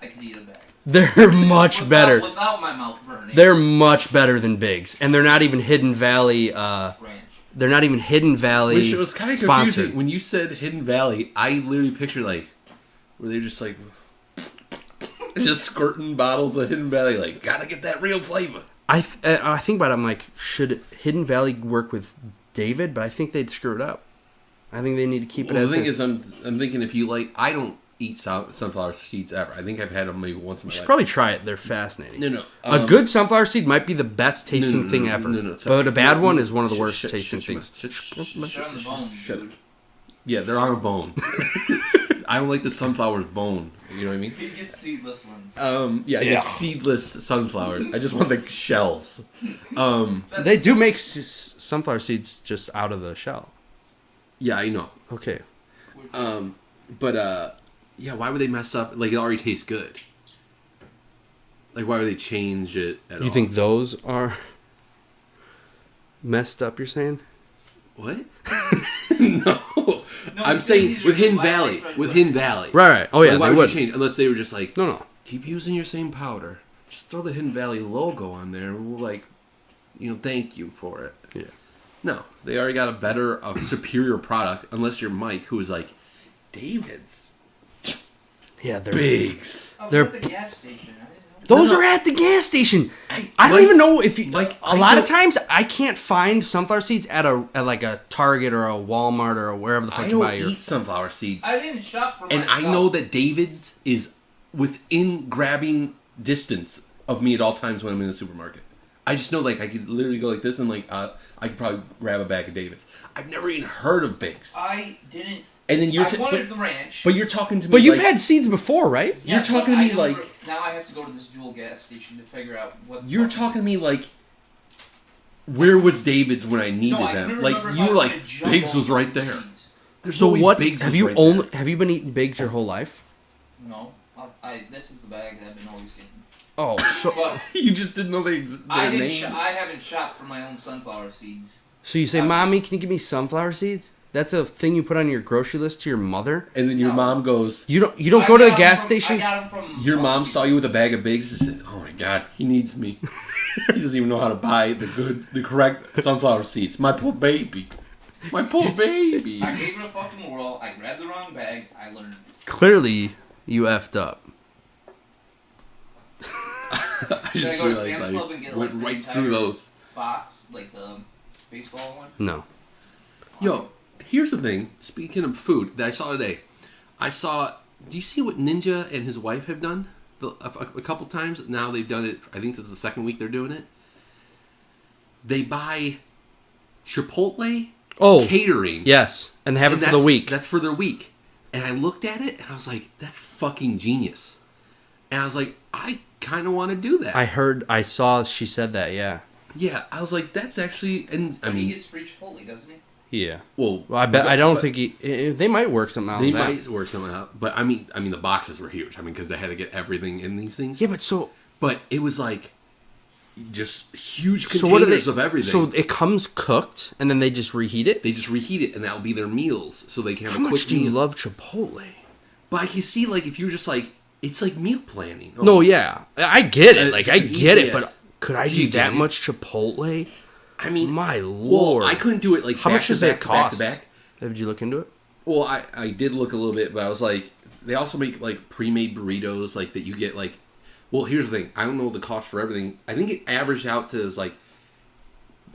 [SPEAKER 3] I could eat a bag.
[SPEAKER 1] They're much better.
[SPEAKER 3] Without my mouth burning.
[SPEAKER 1] They're much better than Bigs, and they're not even Hidden Valley.
[SPEAKER 3] Ranch.
[SPEAKER 1] They're not even Hidden Valley.
[SPEAKER 2] Which was kind of
[SPEAKER 1] sponsored.
[SPEAKER 2] confusing when you said Hidden Valley. I literally pictured like, were they just like, just squirting bottles of Hidden Valley? Like, gotta get that real flavor.
[SPEAKER 1] I think about it. I'm like, should Hidden Valley work with David? But I think they'd screw it up. I think they need to keep it
[SPEAKER 2] Well,
[SPEAKER 1] as
[SPEAKER 2] the thing
[SPEAKER 1] is.
[SPEAKER 2] is, I'm thinking if you like, I don't eat sunflower seeds ever. I think I've had them maybe once in my
[SPEAKER 1] You should
[SPEAKER 2] life.
[SPEAKER 1] probably try it. They're fascinating.
[SPEAKER 2] No.
[SPEAKER 1] A good sunflower seed might be the best tasting thing ever. But a bad one is one of the worst tasting things.
[SPEAKER 3] They're on the bone, dude.
[SPEAKER 2] Yeah, they're on a bone. I don't like the sunflower's bone. You know what I mean?
[SPEAKER 3] You get seedless ones.
[SPEAKER 2] Yeah, I get seedless sunflower. I just want the shells.
[SPEAKER 1] They do make sunflower seeds just out of the shell.
[SPEAKER 2] Yeah, I know.
[SPEAKER 1] Okay.
[SPEAKER 2] But yeah, why would they mess up? Like, it already tastes good. Like, why would they change it at all?
[SPEAKER 1] You think those are messed up, you're saying?
[SPEAKER 2] What? No. I'm saying with Hidden Valley. With Hidden Valley.
[SPEAKER 1] Right. Oh, yeah,
[SPEAKER 2] Like, why
[SPEAKER 1] they
[SPEAKER 2] would
[SPEAKER 1] would.
[SPEAKER 2] you change? Unless they were just like,
[SPEAKER 1] No.
[SPEAKER 2] keep using your same powder. Just throw the Hidden Valley logo on there and we'll, like, thank you for it.
[SPEAKER 1] Yeah.
[SPEAKER 2] No. They already got a superior product. Unless you're Mike, who is like, David's.
[SPEAKER 1] Yeah, they're
[SPEAKER 2] Bigs.
[SPEAKER 1] They're-
[SPEAKER 3] at the gas station. I didn't know.
[SPEAKER 1] Those
[SPEAKER 2] No.
[SPEAKER 1] are at the gas station. I don't
[SPEAKER 2] Mike-
[SPEAKER 1] even know if you.
[SPEAKER 2] Mike,
[SPEAKER 1] a
[SPEAKER 2] I
[SPEAKER 1] lot of
[SPEAKER 2] don't-
[SPEAKER 1] times, I can't find sunflower seeds at like a Target or a Walmart or wherever the fuck
[SPEAKER 2] I
[SPEAKER 1] you buy
[SPEAKER 2] don't
[SPEAKER 1] your.
[SPEAKER 2] eat sunflower seeds.
[SPEAKER 3] I didn't shop for
[SPEAKER 2] And
[SPEAKER 3] myself.
[SPEAKER 2] I know that David's is within grabbing distance of me at all times when I'm in the supermarket. I just know, like, I could literally go like this and, like, I could probably grab a bag of David's. I've never even heard of Bigs.
[SPEAKER 3] I didn't.
[SPEAKER 2] And then you're
[SPEAKER 3] I wanted the ranch.
[SPEAKER 2] but you're talking to me
[SPEAKER 1] But you've
[SPEAKER 2] like,
[SPEAKER 1] had seeds before, right?
[SPEAKER 2] you're talking to me like
[SPEAKER 3] Now I have to go to this Jewel gas station to figure out what.
[SPEAKER 2] you're talking to me like where was David's when I needed
[SPEAKER 3] No, I
[SPEAKER 2] them?
[SPEAKER 3] couldn't
[SPEAKER 2] Like
[SPEAKER 3] remember if
[SPEAKER 2] you
[SPEAKER 3] I
[SPEAKER 2] were like
[SPEAKER 3] wanted jumbo
[SPEAKER 2] Bigs was right there.
[SPEAKER 3] seeds.
[SPEAKER 2] There's
[SPEAKER 1] So
[SPEAKER 2] no way
[SPEAKER 1] what
[SPEAKER 2] Bigs
[SPEAKER 1] have
[SPEAKER 2] was
[SPEAKER 1] you
[SPEAKER 2] right
[SPEAKER 1] only
[SPEAKER 2] there.
[SPEAKER 1] have you been eating Bigs your whole life?
[SPEAKER 3] No, this is the bag that I've been always getting.
[SPEAKER 1] Oh, so
[SPEAKER 3] But
[SPEAKER 2] You just didn't know their name.
[SPEAKER 3] I haven't shopped for my own sunflower seeds.
[SPEAKER 1] so you say, "Mommy, can you give me sunflower seeds?" That's a thing you put on your grocery list to your mother.
[SPEAKER 2] And then your
[SPEAKER 3] No.
[SPEAKER 2] mom goes,
[SPEAKER 1] You don't go to the gas station.
[SPEAKER 3] I got them from.
[SPEAKER 2] your mom saw you with a bag of Bigs and said, "Oh my God, he needs me. He doesn't even know how to buy the correct sunflower seeds. My poor baby, my poor baby."
[SPEAKER 3] I gave it a fucking whirl. I grabbed the wrong bag. I learned.
[SPEAKER 1] Clearly, you effed up.
[SPEAKER 2] I
[SPEAKER 3] Should I
[SPEAKER 2] just
[SPEAKER 3] go to
[SPEAKER 2] realized
[SPEAKER 3] Sam's
[SPEAKER 2] I
[SPEAKER 3] Club and get
[SPEAKER 2] went
[SPEAKER 3] like the
[SPEAKER 2] right
[SPEAKER 3] entire
[SPEAKER 2] through those.
[SPEAKER 3] box, like the baseball one?
[SPEAKER 1] No.
[SPEAKER 2] Yo, here's the thing. Speaking of food that I saw today, do you see what Ninja and his wife have done a couple times? Now they've done it. I think this is the second week they're doing it. They buy Chipotle catering.
[SPEAKER 1] Yes, and have it for the week.
[SPEAKER 2] That's for their week. And I looked at it and I was like, that's fucking genius. And I was like, I kind of want to do that.
[SPEAKER 1] I saw she said that. Yeah.
[SPEAKER 2] Yeah, I was like, that's actually, and I mean,
[SPEAKER 3] he gets free Chipotle, doesn't he?
[SPEAKER 1] Yeah.
[SPEAKER 2] Well,
[SPEAKER 1] I bet. I don't think they might work something out.
[SPEAKER 2] They might work something out, but I mean, the boxes were huge. I mean, because they had to get everything in these things.
[SPEAKER 1] Yeah,
[SPEAKER 2] but it was like just huge containers of everything.
[SPEAKER 1] So it comes cooked, and then they just reheat it.
[SPEAKER 2] They just reheat it, and that'll be their meals, so they can have
[SPEAKER 1] How
[SPEAKER 2] a quick
[SPEAKER 1] much do you
[SPEAKER 2] meal.
[SPEAKER 1] love Chipotle?
[SPEAKER 2] But I can see, like, if you're just like, it's like meal planning. Oh.
[SPEAKER 1] No, yeah, I get it. Like, I get it,
[SPEAKER 2] easiest.
[SPEAKER 1] but could I
[SPEAKER 2] Do
[SPEAKER 1] do
[SPEAKER 2] you
[SPEAKER 1] that
[SPEAKER 2] get it?
[SPEAKER 1] much Chipotle?
[SPEAKER 2] I mean,
[SPEAKER 1] My lord,
[SPEAKER 2] well, I couldn't do it like
[SPEAKER 1] how
[SPEAKER 2] back
[SPEAKER 1] much
[SPEAKER 2] to
[SPEAKER 1] does
[SPEAKER 2] back
[SPEAKER 1] it
[SPEAKER 2] to back
[SPEAKER 1] cost?
[SPEAKER 2] to back.
[SPEAKER 1] Did you look into it?
[SPEAKER 2] Well, I did look a little bit, but I was like, they also make like pre-made burritos, like that you get like. Well, here's the thing. I don't know the cost for everything. I think it averaged out to is like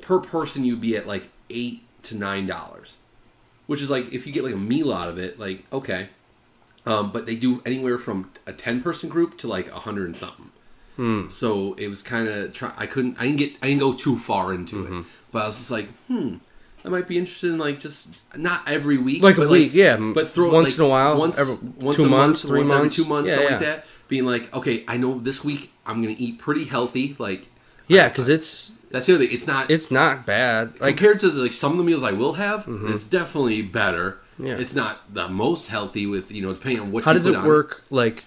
[SPEAKER 2] per person you'd be at like $8 to $9, which is like if you get like a meal out of it, like okay. But they do anywhere from a 10-person group to like 100 and something. So it was kind of I didn't go too far into it, but I was just like, I might be interested in like just not every week,
[SPEAKER 1] Like
[SPEAKER 2] but
[SPEAKER 1] a week, yeah.
[SPEAKER 2] but throw
[SPEAKER 1] once
[SPEAKER 2] like,
[SPEAKER 1] in a while,
[SPEAKER 2] once
[SPEAKER 1] 2
[SPEAKER 2] a
[SPEAKER 1] months,
[SPEAKER 2] month,
[SPEAKER 1] 3
[SPEAKER 2] once every
[SPEAKER 1] months,
[SPEAKER 2] 2 months,
[SPEAKER 1] yeah,
[SPEAKER 2] something
[SPEAKER 1] yeah.
[SPEAKER 2] like that. Being like, okay, I know this week I'm gonna eat pretty healthy, like
[SPEAKER 1] Yeah, because it's
[SPEAKER 2] that's the other thing. It's not
[SPEAKER 1] bad. Like
[SPEAKER 2] compared to like some of the meals I will have. It's definitely better.
[SPEAKER 1] Yeah.
[SPEAKER 2] It's not the most healthy with depending on what.
[SPEAKER 1] how
[SPEAKER 2] you
[SPEAKER 1] does
[SPEAKER 2] put
[SPEAKER 1] it
[SPEAKER 2] on
[SPEAKER 1] work? Like,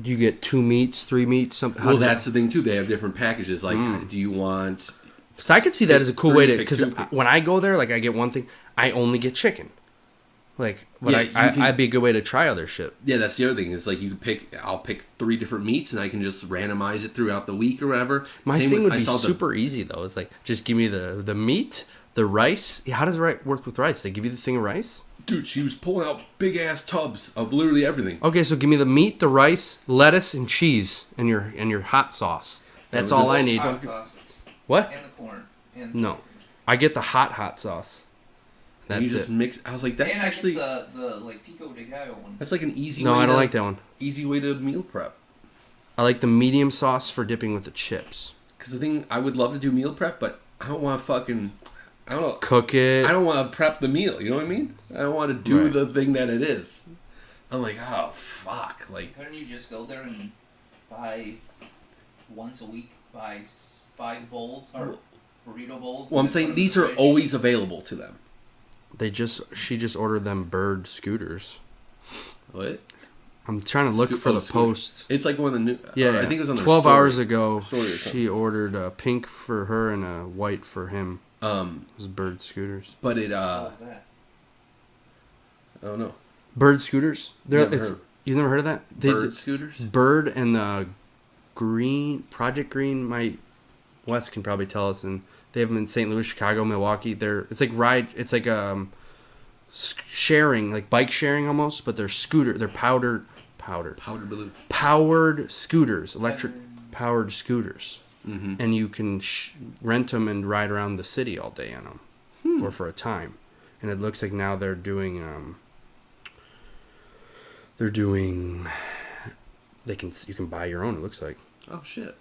[SPEAKER 1] do you get 2 meats, 3 meats? Something.
[SPEAKER 2] Well, that's the thing too. They have different packages. Like, do you want?
[SPEAKER 1] Because I could see that as a cool way to.
[SPEAKER 2] pick
[SPEAKER 1] Because
[SPEAKER 2] two, pick-
[SPEAKER 1] when I go there, like I get one thing, I only get chicken. Like, but
[SPEAKER 2] Yeah, you can-
[SPEAKER 1] I'd be a good way to try other shit.
[SPEAKER 2] Yeah, that's the other thing. Is like I'll pick 3 different meats, and I can just randomize it throughout the week or whatever.
[SPEAKER 1] My
[SPEAKER 2] Same
[SPEAKER 1] thing
[SPEAKER 2] with-
[SPEAKER 1] would be
[SPEAKER 2] I saw
[SPEAKER 1] super easy though. It's like just give me the meat, the rice. Yeah, how does it work with rice? They give you the thing of rice.
[SPEAKER 2] Dude, she was pulling out big ass tubs of literally everything.
[SPEAKER 1] Okay, so give me the meat, the rice, lettuce, and cheese, and your hot sauce. That's
[SPEAKER 2] Yeah,
[SPEAKER 1] all I
[SPEAKER 2] just-
[SPEAKER 1] need.
[SPEAKER 3] Hot sauces.
[SPEAKER 1] What?
[SPEAKER 3] And the corn. And
[SPEAKER 1] No, I get the hot sauce.
[SPEAKER 2] And you
[SPEAKER 1] That's
[SPEAKER 2] just
[SPEAKER 1] it.
[SPEAKER 2] mix. I was like, that's
[SPEAKER 3] and
[SPEAKER 2] actually
[SPEAKER 3] I get the like pico de gallo one.
[SPEAKER 2] that's like an easy.
[SPEAKER 1] No,
[SPEAKER 2] way
[SPEAKER 1] I don't
[SPEAKER 2] to-
[SPEAKER 1] like that one.
[SPEAKER 2] Easy way to meal prep.
[SPEAKER 1] I like the medium sauce for dipping with the chips.
[SPEAKER 2] Because the thing, I would love to do meal prep, but I don't want to fucking. I don't know.
[SPEAKER 1] Cook it.
[SPEAKER 2] I don't want to prep the meal. You know what I mean? I don't want to do
[SPEAKER 1] Right.
[SPEAKER 2] the thing that it is. I'm like, oh fuck! Like,
[SPEAKER 3] Couldn't you just go there and buy once a week, buy 5 bowls or burrito bowls?
[SPEAKER 2] well, I'm
[SPEAKER 3] and
[SPEAKER 2] saying
[SPEAKER 3] put
[SPEAKER 2] these
[SPEAKER 3] them
[SPEAKER 2] are
[SPEAKER 3] in the fridge?
[SPEAKER 2] always available to them.
[SPEAKER 1] She just ordered them bird scooters.
[SPEAKER 2] What?
[SPEAKER 1] I'm trying to look for the
[SPEAKER 2] scooters.
[SPEAKER 1] post.
[SPEAKER 2] It's like one of the new.
[SPEAKER 1] Yeah,
[SPEAKER 2] I think it was on their
[SPEAKER 1] 12
[SPEAKER 2] story.
[SPEAKER 1] hours ago.
[SPEAKER 2] Story or something.
[SPEAKER 1] She ordered a pink for her and a white for him. It was bird scooters.
[SPEAKER 2] But it
[SPEAKER 3] What was that?
[SPEAKER 2] I don't know.
[SPEAKER 1] Bird scooters?
[SPEAKER 2] Never heard.
[SPEAKER 1] You've never heard of that?
[SPEAKER 2] Bird scooters.
[SPEAKER 1] Bird and the Project Green. My Wes can probably tell us, and they have them in St. Louis, Chicago, Milwaukee. It's like sharing, like bike sharing almost, but they're powdered
[SPEAKER 2] Powder blue.
[SPEAKER 1] powered scooters, electric powered scooters,
[SPEAKER 2] Mm-hmm.
[SPEAKER 1] and you can rent them and ride around the city all day on them, or for a time. And it looks like now they're doing you can buy your own. It looks like.
[SPEAKER 2] Oh shit.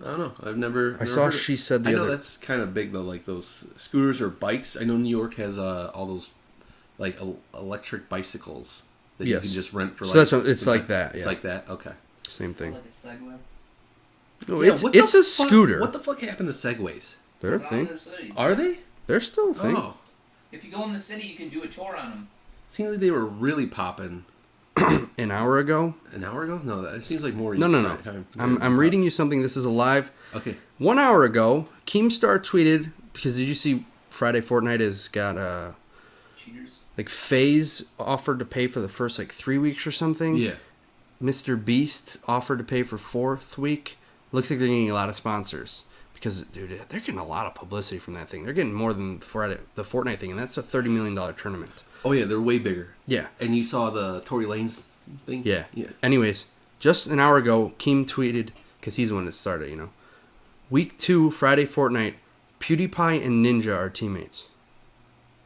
[SPEAKER 2] I don't know. I've never.
[SPEAKER 1] I saw
[SPEAKER 2] heard it.
[SPEAKER 1] she said
[SPEAKER 2] I
[SPEAKER 1] the
[SPEAKER 2] know
[SPEAKER 1] other.
[SPEAKER 2] that's kind of big though, like those scooters or bikes. I know New York has all those like electric bicycles that you
[SPEAKER 1] Yes.
[SPEAKER 2] can just rent for.
[SPEAKER 1] So
[SPEAKER 2] like,
[SPEAKER 1] that's what- it's like that,
[SPEAKER 2] It's
[SPEAKER 1] yeah.
[SPEAKER 2] like that. Okay.
[SPEAKER 1] Same thing.
[SPEAKER 3] Like a Segway?
[SPEAKER 1] No,
[SPEAKER 2] Yeah,
[SPEAKER 1] it's
[SPEAKER 2] what the
[SPEAKER 1] a
[SPEAKER 2] fuck-
[SPEAKER 1] scooter.
[SPEAKER 2] What the fuck happened to Segways?
[SPEAKER 1] They're a
[SPEAKER 3] Around
[SPEAKER 1] thing.
[SPEAKER 3] the city.
[SPEAKER 2] Are they?
[SPEAKER 1] They're still a thing.
[SPEAKER 2] Oh,
[SPEAKER 3] If you go in the city, you can do a tour on them.
[SPEAKER 2] seems like they were really popping
[SPEAKER 1] An hour ago.
[SPEAKER 2] an hour ago. No, that seems like more.
[SPEAKER 1] No. I'm reading you something. This is a live.
[SPEAKER 2] Okay.
[SPEAKER 1] 1 hour ago, Keemstar tweeted, because did you see Friday Fortnite has got
[SPEAKER 3] Cheaters.
[SPEAKER 1] like FaZe offered to pay for the first like 3 weeks or something.
[SPEAKER 2] Yeah.
[SPEAKER 1] Mr. Beast offered to pay for 4th week. Looks like they're getting a lot of sponsors because, dude, they're getting a lot of publicity from that thing. They're getting more than the Fortnite thing, and that's a $30 million tournament.
[SPEAKER 2] Oh yeah, they're way bigger.
[SPEAKER 1] Yeah.
[SPEAKER 2] And you saw the Tory Lanez thing?
[SPEAKER 1] Yeah.
[SPEAKER 2] Yeah.
[SPEAKER 1] Anyways, just an hour ago, Keem tweeted, because he's the one that started, Week 2, Friday Fortnite, PewDiePie and Ninja are teammates.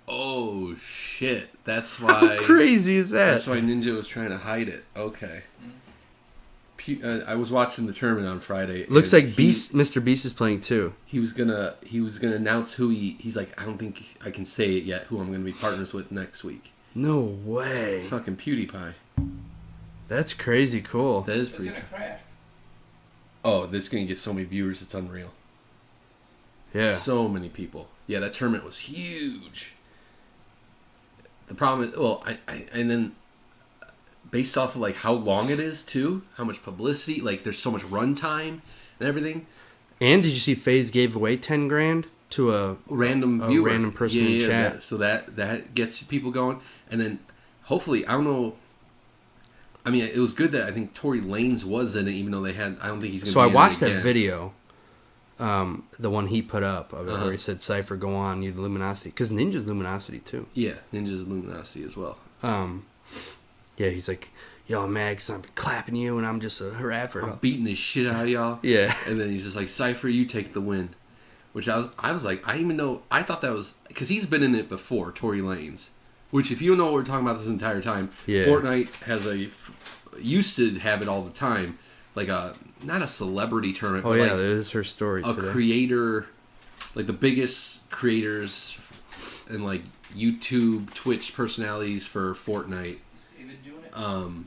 [SPEAKER 2] Oh shit! That's why.
[SPEAKER 1] How crazy is that?
[SPEAKER 2] That's why Ninja was trying to hide it. Okay. I was watching the tournament on Friday.
[SPEAKER 1] Looks
[SPEAKER 2] and
[SPEAKER 1] like Mr. Beast is playing too.
[SPEAKER 2] He was gonna announce who he's like. I don't think I can say it yet. Who I'm gonna be partners with next week.
[SPEAKER 1] No way.
[SPEAKER 2] It's fucking PewDiePie.
[SPEAKER 1] That's crazy cool.
[SPEAKER 2] That is
[SPEAKER 3] It's
[SPEAKER 2] pretty.
[SPEAKER 3] gonna crash.
[SPEAKER 2] Oh, this is gonna get so many viewers. It's unreal.
[SPEAKER 1] Yeah.
[SPEAKER 2] So many people. Yeah, that tournament was huge. The problem is, well, and then based off of like how long it is too, how much publicity, like there's so much run time and everything.
[SPEAKER 1] And did you see FaZe gave away $10,000 to a
[SPEAKER 2] random viewer,
[SPEAKER 1] random person in chat?
[SPEAKER 2] So that gets people going, and then hopefully, I don't know. I mean, it was good that I think Tory Lanez was in it, even though they had. I don't think he's going to.
[SPEAKER 1] So
[SPEAKER 2] be
[SPEAKER 1] I
[SPEAKER 2] in
[SPEAKER 1] watched
[SPEAKER 2] it
[SPEAKER 1] that
[SPEAKER 2] again.
[SPEAKER 1] video, the one he put up of it where he said, "Cypher, go on, you Luminosity," because Ninja's Luminosity too.
[SPEAKER 2] Yeah, Ninja's Luminosity as well.
[SPEAKER 1] Yeah, he's like, "Yo, I'm mad because I'm clapping you, and I'm just a rapper.
[SPEAKER 2] I'm beating the shit out of y'all."
[SPEAKER 1] Yeah,
[SPEAKER 2] and then he's just like, "Cypher, you take the win," which I was like, I even know I thought that was because he's been in it before, Tory Lanez. Which, if you know what we're talking about this entire time, Fortnite has used to have it all the time, like not a celebrity tournament.
[SPEAKER 1] Oh
[SPEAKER 2] but
[SPEAKER 1] yeah,
[SPEAKER 2] like
[SPEAKER 1] there's her story.
[SPEAKER 2] A
[SPEAKER 1] today.
[SPEAKER 2] creator, like the biggest creators and like YouTube, Twitch personalities for Fortnite.
[SPEAKER 3] Is David doing it?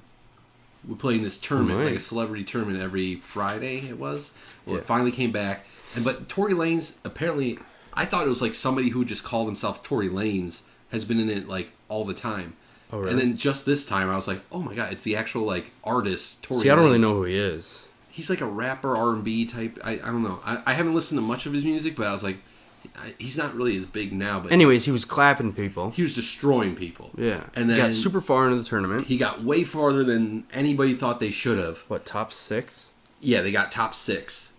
[SPEAKER 2] We're playing this tournament, like a celebrity tournament every Friday. It was. Well, it finally came back, but Tory Lanez apparently, I thought it was like somebody who just called himself Tory Lanez. Has been in it like all the time.
[SPEAKER 1] Oh, really?
[SPEAKER 2] And then just this time I was like, oh my god, it's the actual like artist Tory
[SPEAKER 1] See, I don't really
[SPEAKER 2] Lanez.
[SPEAKER 1] know who he is.
[SPEAKER 2] He's like a rapper, R&B type. I don't know. I haven't listened to much of his music, but I was like, he's not really as big now. But
[SPEAKER 1] anyways, he was clapping people.
[SPEAKER 2] he was destroying people.
[SPEAKER 1] Yeah,
[SPEAKER 2] and then
[SPEAKER 1] he got super far into the tournament.
[SPEAKER 2] He got way farther than anybody thought they should have.
[SPEAKER 1] What, top 6?
[SPEAKER 2] Yeah, they got top 6.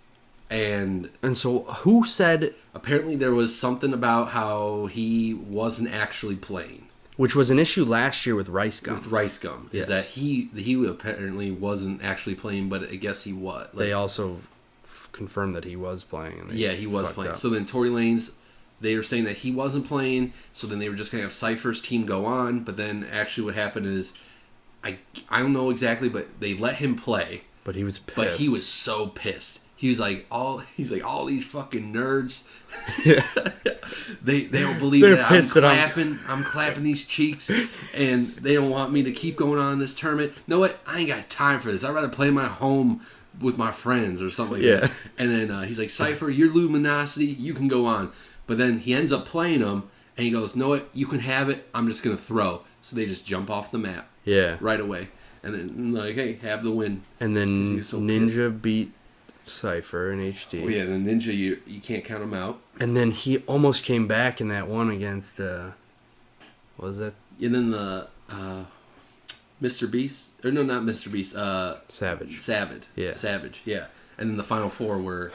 [SPEAKER 2] And
[SPEAKER 1] so who said?
[SPEAKER 2] Apparently there was something about how he wasn't actually playing.
[SPEAKER 1] Which was an issue last year with Rice Gum.
[SPEAKER 2] With Rice Gum.
[SPEAKER 1] Yes.
[SPEAKER 2] Is that he apparently wasn't actually playing, but I guess he was. Like,
[SPEAKER 1] they also confirmed that he was playing. And
[SPEAKER 2] yeah, he was playing.
[SPEAKER 1] Up.
[SPEAKER 2] So then Tory Lanez, they were saying that he wasn't playing, so then they were just going to have Cypher's team go on, but then actually what happened is, I don't know exactly, but they let him play.
[SPEAKER 1] But he was pissed.
[SPEAKER 2] But he was so pissed. He's like all these fucking nerds.
[SPEAKER 1] Yeah.
[SPEAKER 2] They don't believe
[SPEAKER 1] They're
[SPEAKER 2] that
[SPEAKER 1] pissed
[SPEAKER 2] I'm clapping these cheeks, and they don't want me to keep going on in this tournament. You know what? I ain't got time for this. I'd rather play my home with my friends or something like that. And then he's like, Cypher, you're Luminosity. You can go on. But then he ends up playing them, and he goes, know what? You can have it. I'm just going to throw. So they just jump off the map.
[SPEAKER 1] Yeah.
[SPEAKER 2] Right away. And then like, hey, have the win.
[SPEAKER 1] And then
[SPEAKER 2] so
[SPEAKER 1] Ninja beat Cypher in HD.
[SPEAKER 2] Oh yeah, the Ninja, you can't count him out.
[SPEAKER 1] And then he almost came back in that one against what was that?
[SPEAKER 2] And then the Mr. Beast, or no, not Mr. Beast.
[SPEAKER 1] Savage. Yeah.
[SPEAKER 2] Savage. Yeah. And then the final 4 were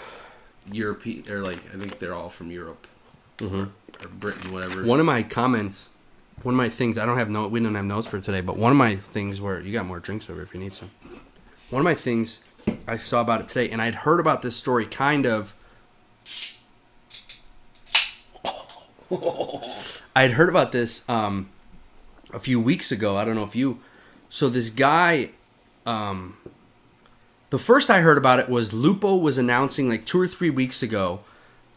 [SPEAKER 2] European, or like I think they're all from Europe or Britain, whatever.
[SPEAKER 1] One of my comments, one of my things, we don't have notes for today, but one of my things where you got more drinks over if you need some. One of my things I saw about it today, and I'd heard about this story kind of. I'd heard about this a few weeks ago. I don't know if you. So this guy, the first I heard about it was Lupo was announcing like 2 or 3 weeks ago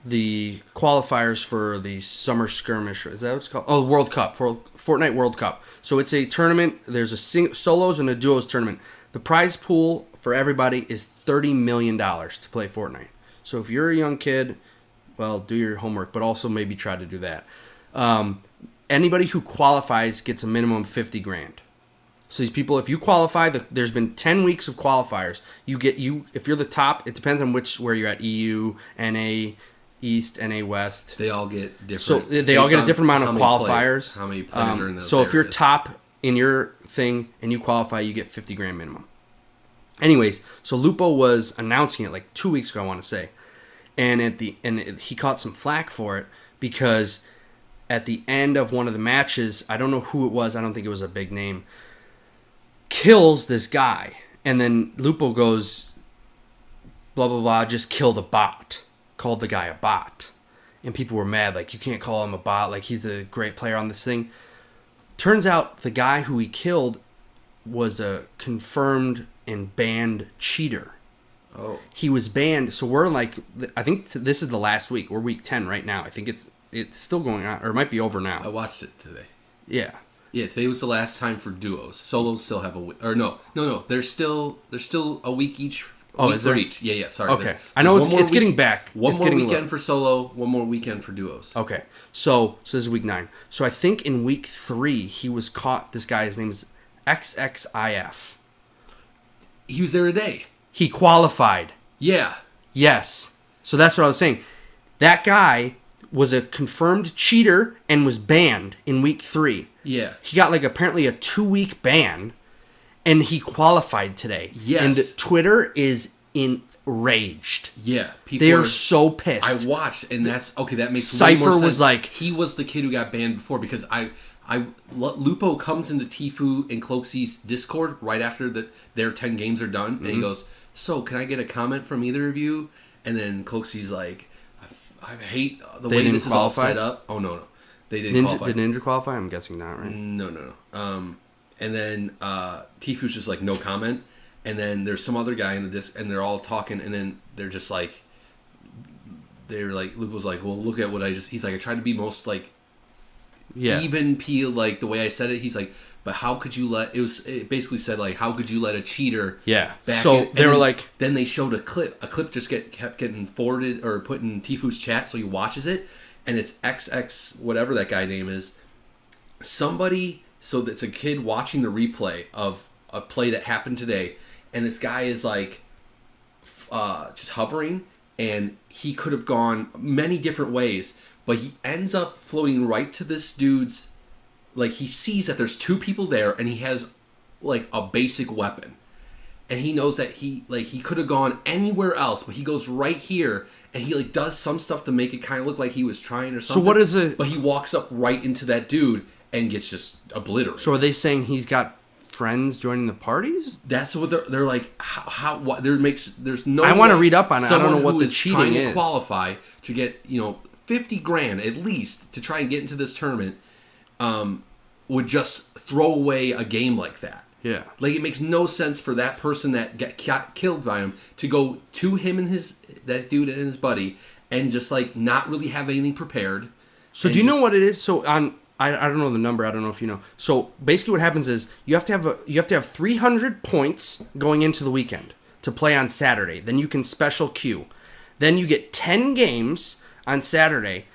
[SPEAKER 1] the qualifiers for the Summer Skirmish. Is that what it's called? Oh, World Cup, for Fortnite World Cup. So it's a tournament. There's a solos and a duos tournament. The prize pool for everybody is $30 million to play Fortnite. So if you're a young kid, well, do your homework, but also maybe try to do that. Anybody who qualifies gets a minimum of $50,000. So these people, if you qualify, there's been 10 weeks of qualifiers. If you're the top, it depends on where you're at. EU, NA, East, NA West.
[SPEAKER 2] They all get different.
[SPEAKER 1] So they all get a different amount of qualifiers.
[SPEAKER 2] How many players are in those
[SPEAKER 1] So if you're
[SPEAKER 2] areas.
[SPEAKER 1] top in your thing and you qualify, you get $50,000 minimum. Anyways, so Lupo was announcing it like 2 weeks ago, I want to say, and he caught some flack for it because at the end of one of the matches, I don't know who it was. I don't think it was a big name. Kills this guy, and then Lupo goes, blah blah blah, just killed a bot. Called the guy a bot, and people were mad. Like, you can't call him a bot. Like, he's a great player on this thing. Turns out the guy who he killed was a confirmed and banned cheater.
[SPEAKER 2] Oh.
[SPEAKER 1] He was banned. So we're like, I think this is the last week. We're week 10 right now. I think it's still going on, or it might be over now.
[SPEAKER 2] I watched it today.
[SPEAKER 1] Yeah.
[SPEAKER 2] Yeah, today was the last time for duos. Solos still have a week. Or no. There's still a week each
[SPEAKER 1] Oh,
[SPEAKER 2] week
[SPEAKER 1] is there?
[SPEAKER 2] for each. Yeah, sorry.
[SPEAKER 1] Okay. I know it's getting back.
[SPEAKER 2] One
[SPEAKER 1] it's
[SPEAKER 2] more
[SPEAKER 1] getting
[SPEAKER 2] weekend for solo, one more weekend for duos.
[SPEAKER 1] Okay. So this is week 9. So I think in week 3, he was caught. This guy, his name is XXIF.
[SPEAKER 2] He was there today.
[SPEAKER 1] He qualified.
[SPEAKER 2] Yeah.
[SPEAKER 1] Yes. So that's what I was saying. That guy was a confirmed cheater and was banned in week 3.
[SPEAKER 2] Yeah.
[SPEAKER 1] He got apparently a 2-week ban, and he qualified today.
[SPEAKER 2] Yes.
[SPEAKER 1] And Twitter is enraged.
[SPEAKER 2] Yeah.
[SPEAKER 1] They are so pissed.
[SPEAKER 2] I watched, and that's okay. That makes
[SPEAKER 1] Cypher
[SPEAKER 2] way more sense.
[SPEAKER 1] was like,
[SPEAKER 2] he was the kid who got banned before because Lupo comes into Tfue and Cloakzy's Discord right after their 10 games are done, and he goes, "So can I get a comment from either of you?" And then Cloakzy's like, "I hate the way this is all set up." Oh no, they didn't qualify.
[SPEAKER 1] Did Ninja qualify? I'm guessing not, right?
[SPEAKER 2] No. And then Tfue's just like no comment, and then there's some other guy in the disc, and they're all talking, and then they're just like, Luke was like, "Well, look at what I just." He's like, "I tried to be most even peel the way I said it." He's like, "But how could you let?" It basically said how could you let a cheater?
[SPEAKER 1] Yeah.
[SPEAKER 2] Back
[SPEAKER 1] so
[SPEAKER 2] in,
[SPEAKER 1] they were like,
[SPEAKER 2] then they showed a clip. A clip just kept getting forwarded or put in Tfue's chat, so he watches it, and it's XX whatever that guy name is. Somebody. So it's a kid watching the replay of a play that happened today, and this guy is just hovering, and he could have gone many different ways, but he ends up floating right to this dude's. He sees that there's 2 people there, and he has a basic weapon, and he knows that he could have gone anywhere else, but he goes right here, and he does some stuff to make it kind of look like he was trying or something.
[SPEAKER 1] So what is it?
[SPEAKER 2] But he walks up right into that dude and gets just obliterated.
[SPEAKER 1] So are they saying he's got friends joining the parties?
[SPEAKER 2] That's what they're like. How what there's no.
[SPEAKER 1] I want to read up on it. I don't know what the
[SPEAKER 2] cheating
[SPEAKER 1] cheating
[SPEAKER 2] is.
[SPEAKER 1] is.
[SPEAKER 2] Qualify to get $50,000 at least to try and get into this tournament, would just throw away a game like that.
[SPEAKER 1] Yeah.
[SPEAKER 2] It makes no sense for that person that got killed by him to go to him and that dude and his buddy and just not really have anything prepared.
[SPEAKER 1] So do you know what it is? So I don't know the number. I don't know if you know. So basically, what happens is you have to have 300 points going into the weekend to play on Saturday. Then you can special queue. Then you get 10 games on Saturday.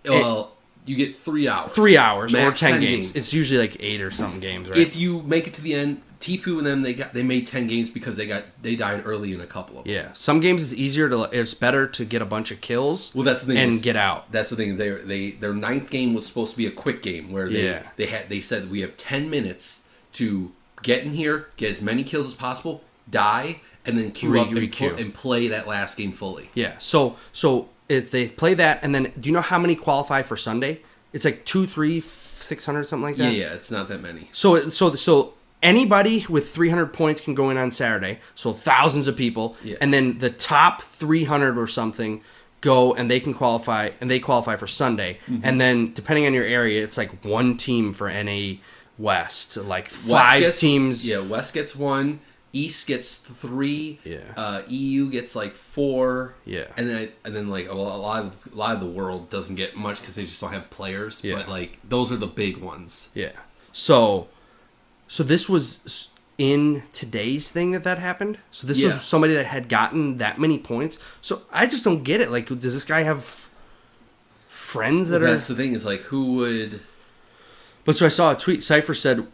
[SPEAKER 2] Well, you get 3 hours.
[SPEAKER 1] 3 hours
[SPEAKER 2] Max
[SPEAKER 1] or 10 games. It's usually 8 or something games, right?
[SPEAKER 2] If you make it to the end, Tfue and them they made 10 games because they died early in a couple of them.
[SPEAKER 1] Yeah, some games it's better to get a bunch of kills.
[SPEAKER 2] Well, that's the thing,
[SPEAKER 1] and get out.
[SPEAKER 2] That's the thing. Their 9th game was supposed to be a quick game where they said we have 10 minutes to get in here, get as many kills as possible, die, and then queue up and play that last game fully.
[SPEAKER 1] Yeah. So if they play that, and then do you know how many qualify for Sunday? It's 2, 3, 600, something like that.
[SPEAKER 2] Yeah, it's not that many.
[SPEAKER 1] So anybody with 300 points can go in on Saturday. So thousands of people, and then the top 300 or something go and they can qualify, and they qualify for Sunday. Mm-hmm. And then depending on your area, it's 1 team for NA West, 5 teams.
[SPEAKER 2] Yeah, West gets 1. East gets 3.
[SPEAKER 1] Yeah.
[SPEAKER 2] EU gets 4.
[SPEAKER 1] Yeah.
[SPEAKER 2] And then a lot of the world doesn't get much because they just don't have players.
[SPEAKER 1] Yeah.
[SPEAKER 2] But those are the big ones.
[SPEAKER 1] Yeah. So this was in today's thing that happened. So this was somebody that had gotten that many points. So I just don't get it. Does this guy have friends that are?
[SPEAKER 2] That's the thing. Is who would?
[SPEAKER 1] But so I saw a tweet. Cypher said,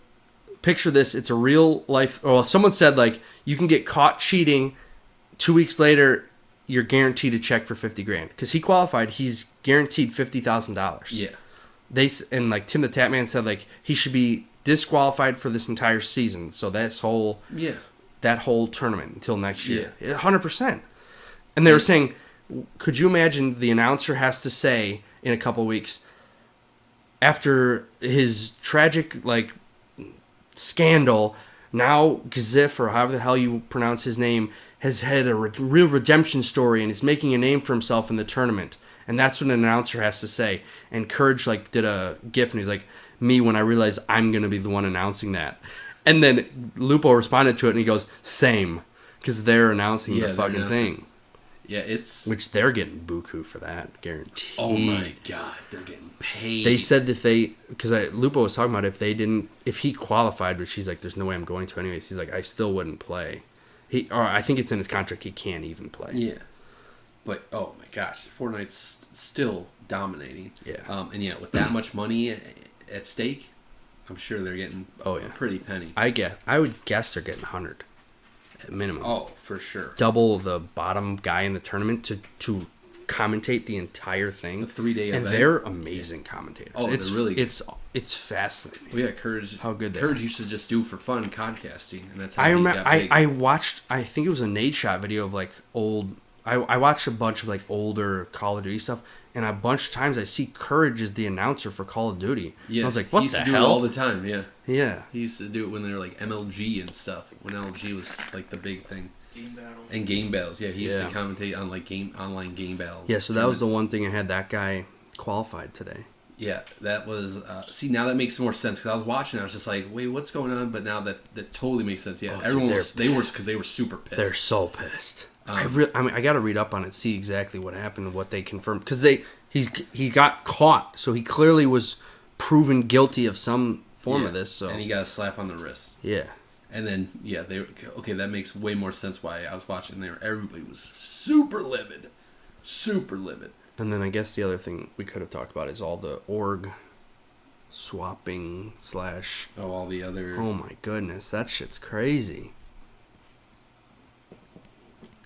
[SPEAKER 1] picture this, it's a real life. Well, someone said you can get caught cheating. 2 weeks later, you're guaranteed a check for $50,000 because he qualified. He's guaranteed $50,000.
[SPEAKER 2] Yeah.
[SPEAKER 1] Tim the Tapman said he should be disqualified for this entire season. So that whole tournament until next year, 100%. And they were saying, could you imagine the announcer has to say in a couple weeks after his tragic scandal, now Gzif, or however the hell you pronounce his name, has had a real redemption story and is making a name for himself in the tournament. And that's what an announcer has to say. And Courage did a gif and he's like, me when I realize I'm going to be the one announcing that. And then Lupo responded to it and he goes, same. Because they're announcing the fucking thing.
[SPEAKER 2] Yeah, it's...
[SPEAKER 1] Which they're getting buku for that, guaranteed.
[SPEAKER 2] Oh my god, they're getting paid.
[SPEAKER 1] They said that because Lupo was talking about if he qualified, but she's like, there's no way I'm going to anyways. He's like, I still wouldn't play. I think it's in his contract. He can't even play.
[SPEAKER 2] Yeah, but oh my gosh, Fortnite's still dominating.
[SPEAKER 1] Yeah.
[SPEAKER 2] And yeah, with that much money at stake, I'm sure they're getting a pretty penny.
[SPEAKER 1] I would guess they're getting 100 at minimum.
[SPEAKER 2] Oh, for sure.
[SPEAKER 1] Double the bottom guy in the tournament to commentate the entire thing.
[SPEAKER 2] The 3-day event.
[SPEAKER 1] And they're amazing commentators.
[SPEAKER 2] Oh, they're really good.
[SPEAKER 1] It's fascinating.
[SPEAKER 2] Well, yeah, Courage.
[SPEAKER 1] How good they
[SPEAKER 2] Courage
[SPEAKER 1] are.
[SPEAKER 2] used to just do for fun podcasting, and that's how
[SPEAKER 1] I
[SPEAKER 2] he
[SPEAKER 1] remember.
[SPEAKER 2] got big.
[SPEAKER 1] I watched. I think it was a Nade Shot video of like old. I watched a bunch of like older Call of Duty stuff, and a bunch of times I see Courage as the announcer for Call of Duty.
[SPEAKER 2] Yeah,
[SPEAKER 1] I was like, what
[SPEAKER 2] he used
[SPEAKER 1] the
[SPEAKER 2] to do
[SPEAKER 1] hell?
[SPEAKER 2] it all the time. Yeah.
[SPEAKER 1] Yeah.
[SPEAKER 2] He used to do it when they were like MLG and stuff. When LG was like the big thing.
[SPEAKER 3] Game battles.
[SPEAKER 2] And game battles. Yeah, he used to commentate on like online game battles.
[SPEAKER 1] Yeah, so that was the one thing I had that guy qualified today.
[SPEAKER 2] Yeah, that was. See, now that makes more sense because I was watching. I was just like, "Wait, what's going on?" But now that totally makes sense. Yeah, everyone was. They were because they were super pissed.
[SPEAKER 1] They're so pissed. I mean, I got to read up on it, see exactly what happened and what they confirmed because he got caught, so he clearly was proven guilty of some form of this. So
[SPEAKER 2] and he got a slap on the wrist.
[SPEAKER 1] Yeah.
[SPEAKER 2] And then that makes way more sense why I was watching there. Everybody was super livid.
[SPEAKER 1] And then I guess the other thing we could have talked about is all the org swapping /
[SPEAKER 2] all the other.
[SPEAKER 1] Oh my goodness, that shit's crazy.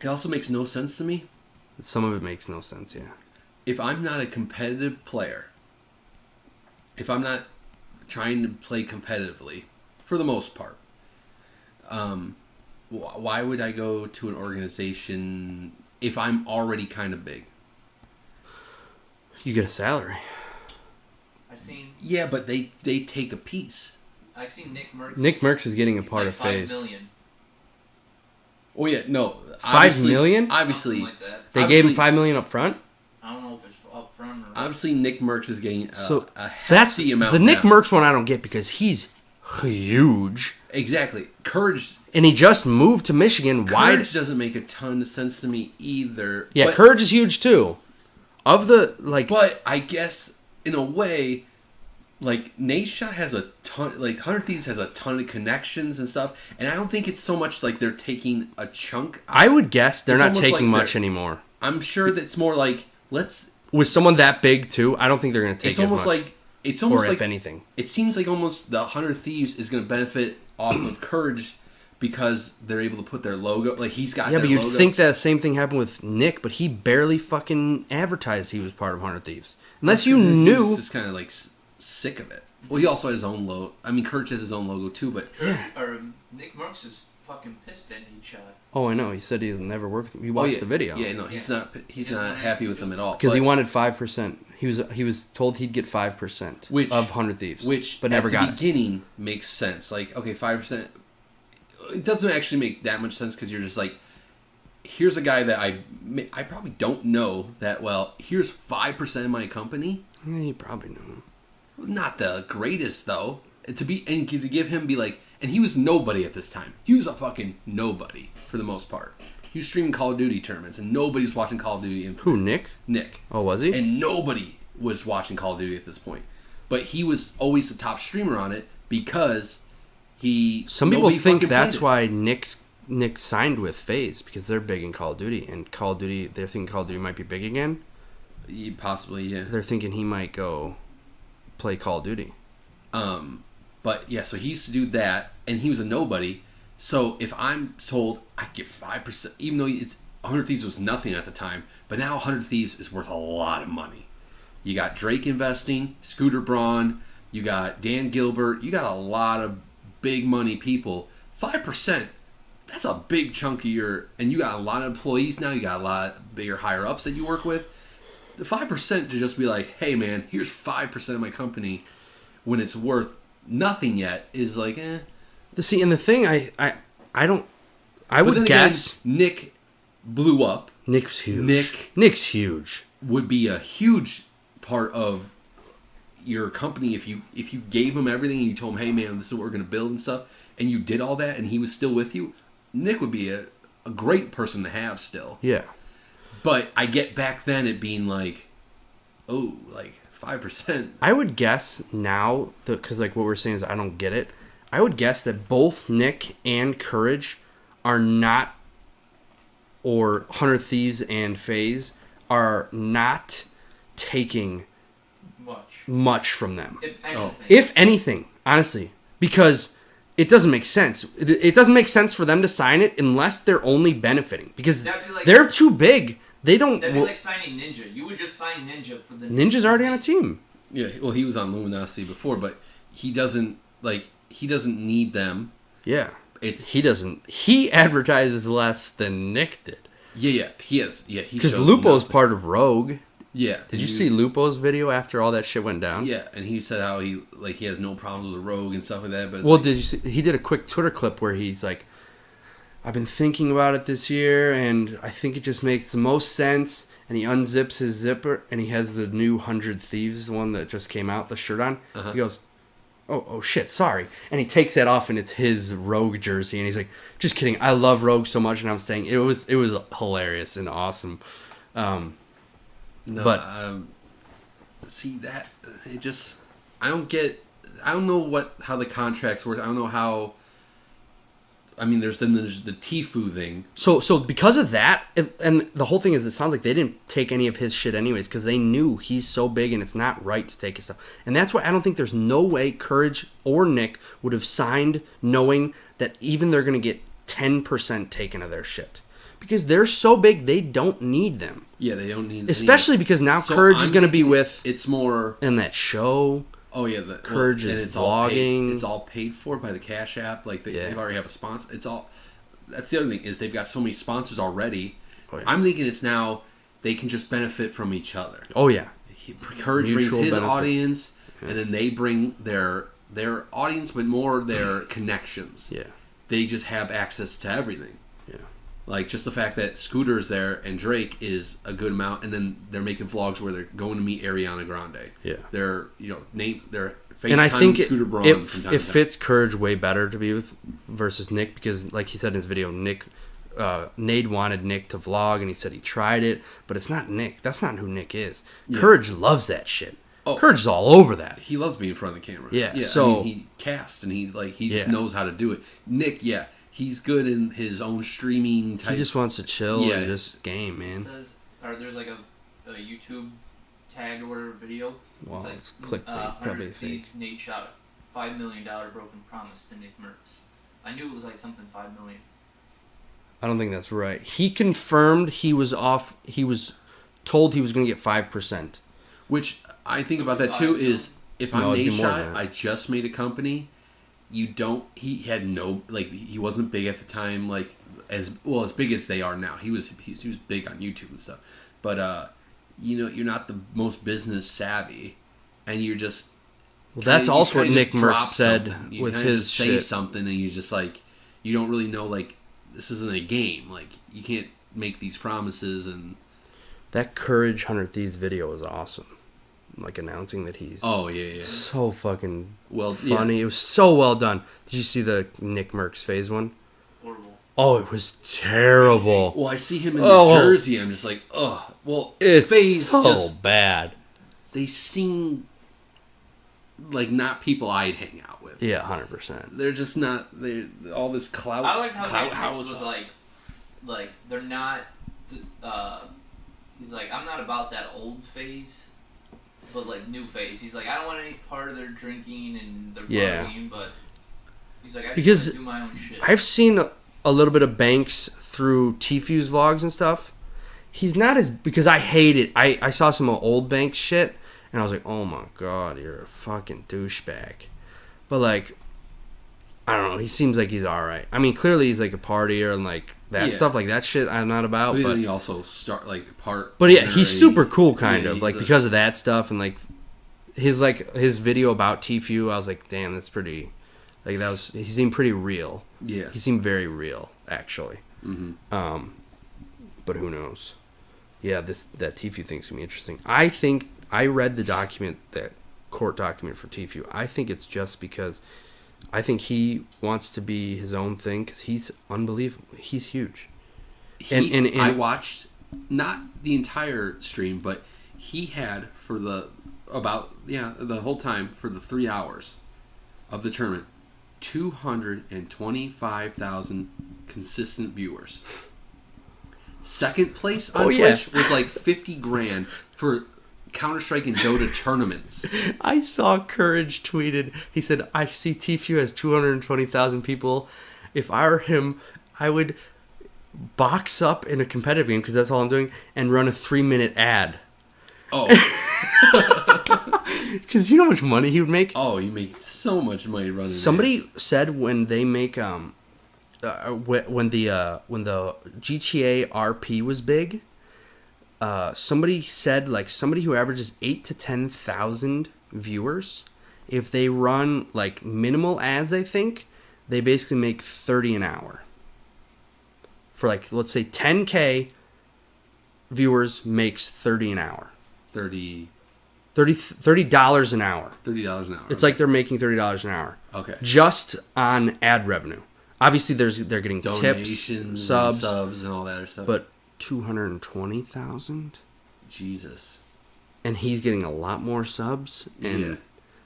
[SPEAKER 2] It also makes no sense to me.
[SPEAKER 1] Some of it makes no sense, yeah.
[SPEAKER 2] If I'm not a competitive player, if I'm not trying to play competitively, for the most part, why would I go to an organization if I'm already kind of big?
[SPEAKER 1] You get a salary.
[SPEAKER 2] Yeah, but they take a piece.
[SPEAKER 3] I seen Nick Merckx.
[SPEAKER 1] Nick Merckx is getting a part of FaZe.
[SPEAKER 3] 5 million.
[SPEAKER 2] Oh yeah, no.
[SPEAKER 1] 5 million?
[SPEAKER 2] Obviously,
[SPEAKER 3] Like that.
[SPEAKER 1] They gave him $5 million up front.
[SPEAKER 3] I don't know if it's up front or.
[SPEAKER 2] Obviously, Nick Merckx is getting a
[SPEAKER 1] that's
[SPEAKER 2] hefty amount.
[SPEAKER 1] The Nick
[SPEAKER 2] now.
[SPEAKER 1] Merckx one I don't get because he's huge.
[SPEAKER 2] Exactly. Courage.
[SPEAKER 1] And he just moved to Michigan.
[SPEAKER 2] Courage doesn't make a ton of sense to me either.
[SPEAKER 1] Yeah,
[SPEAKER 2] but,
[SPEAKER 1] Courage is huge too.
[SPEAKER 2] But I guess in a way, like Nashot has a ton. Like 100 Thieves has a ton of connections and stuff. And I don't think it's so much like they're taking a chunk.
[SPEAKER 1] I would guess they're not
[SPEAKER 2] almost
[SPEAKER 1] taking
[SPEAKER 2] like
[SPEAKER 1] much anymore.
[SPEAKER 2] I'm sure that's more like let's.
[SPEAKER 1] With someone that big too, I don't think they're going to take.
[SPEAKER 2] It's almost like it's almost
[SPEAKER 1] or
[SPEAKER 2] like
[SPEAKER 1] if anything.
[SPEAKER 2] It seems like almost the 100 Thieves is going to benefit off of Courage because they're able to put their logo. Like he's got.
[SPEAKER 1] Yeah,
[SPEAKER 2] their
[SPEAKER 1] but you'd
[SPEAKER 2] logo.
[SPEAKER 1] think that same thing happened with Nick, but he barely fucking advertised he was part of 100 Thieves, unless you knew.
[SPEAKER 2] He was just kind of like sick of it. Well, he also has his own logo. I mean, Courage has his own logo too, but
[SPEAKER 3] Nick Merckx is fucking pissed that he shot.
[SPEAKER 1] Oh, I know. He said he'll never work with him. He watched the video.
[SPEAKER 2] Yeah, no, he's not. He's not happy with them at all
[SPEAKER 1] because he wanted 5%. He was told he'd get 5% of 100 Thieves,
[SPEAKER 2] but
[SPEAKER 1] never got
[SPEAKER 2] it. At the beginning makes sense. Like, okay, 5%. It doesn't actually make that much sense because you're just like, here's a guy that I probably don't know that well. Here's 5% of my company.
[SPEAKER 1] Yeah, you probably know him.
[SPEAKER 2] Not the greatest though. To give him be like, and he was nobody at this time. He was a fucking nobody for the most part. He was streaming Call of Duty tournaments, and nobody's watching Call of Duty.
[SPEAKER 1] Who, Nick?
[SPEAKER 2] Nick.
[SPEAKER 1] Oh, was he?
[SPEAKER 2] And nobody was watching Call of Duty at this point. But he was always the top streamer on it because he.
[SPEAKER 1] Some people think that's why Nick signed with FaZe because they're big in Call of Duty, and Call of Duty. They're thinking Call of Duty might be big again.
[SPEAKER 2] Possibly, yeah.
[SPEAKER 1] They're thinking he might go play Call of Duty.
[SPEAKER 2] But yeah, so he used to do that, and he was a nobody. So if I'm told I get 5%, even though it's 100 Thieves was nothing at the time, but now 100 Thieves is worth a lot of money. You got Drake investing, Scooter Braun, you got Dan Gilbert, you got a lot of big money people. 5%, that's a big chunk of your, and you got a lot of employees now, you got a lot of bigger higher ups that you work with. The 5% to just be like, hey man, here's 5% of my company when it's worth nothing yet is like, eh.
[SPEAKER 1] See, and the thing I would guess
[SPEAKER 2] again, Nick blew up.
[SPEAKER 1] Nick's huge. Nick's huge.
[SPEAKER 2] Would be a huge part of your company if you gave him everything and you told him, hey man, this is what we're going to build and stuff, and you did all that and he was still with you. Nick would be a great person to have still.
[SPEAKER 1] Yeah.
[SPEAKER 2] But I get back then it being like, oh, like 5%.
[SPEAKER 1] I would guess now, because like what we're saying is I don't get it. I would guess that both Nick and Courage are not, or 100 Thieves and FaZe are not taking much from them. If anything, honestly, because it doesn't make sense. It doesn't make sense for them to sign it unless they're only benefiting, because they're too big. They don't.
[SPEAKER 4] That'd be like signing Ninja. You would just sign Ninja for the.
[SPEAKER 1] Ninja's already on a team.
[SPEAKER 2] Yeah, well, he was on Luminosity before, but he doesn't need them.
[SPEAKER 1] Yeah, he doesn't. He advertises less than Nick did.
[SPEAKER 2] Yeah, he is. Yeah,
[SPEAKER 1] because Lupo's part of Rogue.
[SPEAKER 2] Yeah.
[SPEAKER 1] Did you see Lupo's video after all that shit went down?
[SPEAKER 2] Yeah, and he said how he has no problems with Rogue and stuff like that. But
[SPEAKER 1] did you see? He did a quick Twitter clip where he's like, "I've been thinking about it this year, and I think it just makes the most sense." And he unzips his zipper, and he has the new 100 Thieves one that just came out, the shirt on. He goes, "Oh shit, sorry." And he takes that off, and it's his Rogue jersey, and he's like, "Just kidding. I love Rogue so much, and I'm staying." It was hilarious and awesome.
[SPEAKER 2] See that it just I don't know how the contracts work. I don't know how. I mean, there's the Tfue thing.
[SPEAKER 1] So because of that, and the whole thing is, it sounds like they didn't take any of his shit anyways, because they knew he's so big and it's not right to take his stuff. And that's why I don't think there's no way Courage or Nick would have signed knowing that even they're going to get 10% taken of their shit. Because they're so big, they don't need them.
[SPEAKER 2] Yeah, they don't need.
[SPEAKER 1] Especially because now Courage is going to be with.
[SPEAKER 2] It's more
[SPEAKER 1] in that show.
[SPEAKER 2] Oh yeah,
[SPEAKER 1] Courage is
[SPEAKER 2] it's
[SPEAKER 1] vlogging.
[SPEAKER 2] It's all paid for by the Cash App. Like they already have a sponsor. It's all. That's the other thing, is they've got so many sponsors already. Oh, yeah. I'm thinking it's now they can just benefit from each other.
[SPEAKER 1] Oh yeah,
[SPEAKER 2] Courage brings his audience, and then they bring their audience, but more their connections.
[SPEAKER 1] Yeah,
[SPEAKER 2] they just have access to everything. Like, just the fact that Scooter's there and Drake is a good amount, and then they're making vlogs where they're going to meet Ariana Grande.
[SPEAKER 1] Yeah.
[SPEAKER 2] They're, they're FaceTiming
[SPEAKER 1] and I think
[SPEAKER 2] Scooter Braun
[SPEAKER 1] it fits Courage way better to be with versus Nick, because, like he said in his video, Nade wanted Nick to vlog, and he said he tried it, but it's not Nick. That's not who Nick is. Yeah. Courage loves that shit. Oh, Courage is all over that.
[SPEAKER 2] He loves being in front of the camera.
[SPEAKER 1] Yeah. So
[SPEAKER 2] I mean, he casts, and he just knows how to do it. Nick, he's good in his own streaming type.
[SPEAKER 1] He just wants to chill and just game, man.
[SPEAKER 4] It says, or there's like a YouTube tag or video.
[SPEAKER 1] Well,
[SPEAKER 4] it's
[SPEAKER 1] like clickbait, probably fake.
[SPEAKER 4] Nate shot a $5 million broken promise to Nick Merckx. I knew it was like something $5 million.
[SPEAKER 1] I don't think that's right. He confirmed he was off. He was told he was going to get 5%.
[SPEAKER 2] Which I think about that too is, if I'm Nate Shot, I just made a company. He had no, he wasn't big at the time, as big as they are now. He was big on YouTube and stuff, but you're not the most business savvy, and you're just.
[SPEAKER 1] Well, that's also what Nick Merckx said with his
[SPEAKER 2] shit. Say something, and you just you don't really know, this isn't a game. You can't make these promises. And
[SPEAKER 1] that Courage 100 Thieves video was awesome. Announcing that he's so fucking funny. Yeah. It was so well done. Did you see the Nick Merckx FaZe one?
[SPEAKER 4] Horrible.
[SPEAKER 1] Oh, it was terrible.
[SPEAKER 2] Well, I see him in the jersey. I'm just like, oh, well,
[SPEAKER 1] it's
[SPEAKER 2] FaZe
[SPEAKER 1] so bad.
[SPEAKER 2] They seem like not people I'd hang out with.
[SPEAKER 1] Yeah, 100%.
[SPEAKER 2] They're just not. They all this clout.
[SPEAKER 4] I like how Nick Merckx was like they're not. He's like, I'm not about that old FaZe. But new FaZe, he's like, I don't want any part of their drinking and their partying, but he's like, I just want to do my own shit.
[SPEAKER 1] I've seen a little bit of Banks through Tfue's vlogs and stuff. He's not because I hate it. I saw some old Banks shit, and I was like, oh my god, you're a fucking douchebag. But I don't know. He seems like he's all right. I mean, clearly he's a partier and that stuff, that shit I'm not about.
[SPEAKER 2] But
[SPEAKER 1] then
[SPEAKER 2] he also part.
[SPEAKER 1] But yeah, he's super cool, kind of because of that stuff, and his video about Tfue. I was like, damn, that's pretty. He seemed pretty real.
[SPEAKER 2] Yeah,
[SPEAKER 1] he seemed very real, actually.
[SPEAKER 2] Mm-hmm.
[SPEAKER 1] But who knows? Yeah, that Tfue thing's gonna be interesting. I think I read that court document for Tfue. I think it's just because. I think he wants to be his own thing because he's unbelievable. He's huge. And
[SPEAKER 2] I watched not the entire stream, but he had for the whole time for the 3 hours of the tournament, 225,000 consistent viewers. Second place on Twitch was like 50 grand for Counter-Strike and Dota tournaments.
[SPEAKER 1] I saw Courage tweeted. He said, "I see Tfue has 220,000 people. If I were him, I would box up in a competitive game, because that's all I'm doing, and run a 3-minute ad."
[SPEAKER 2] Oh.
[SPEAKER 1] Because you know how much money he would make?
[SPEAKER 2] Oh, you make so much money running
[SPEAKER 1] Somebody
[SPEAKER 2] ads.
[SPEAKER 1] said when they make when the GTA RP was big, somebody said like somebody who averages 8,000 to 10,000 viewers, if they run like minimal ads, I think they basically make $30 an hour. For like, let's say 10K viewers makes $30 an hour.
[SPEAKER 2] $30
[SPEAKER 1] an hour.
[SPEAKER 2] $30 an hour.
[SPEAKER 1] It's like they're making $30 an hour.
[SPEAKER 2] Okay.
[SPEAKER 1] Just on ad revenue. Obviously, they're getting
[SPEAKER 2] donations,
[SPEAKER 1] tips, subs,
[SPEAKER 2] and all that other stuff.
[SPEAKER 1] But 220,000.
[SPEAKER 2] Jesus.
[SPEAKER 1] And he's getting a lot more subs. And,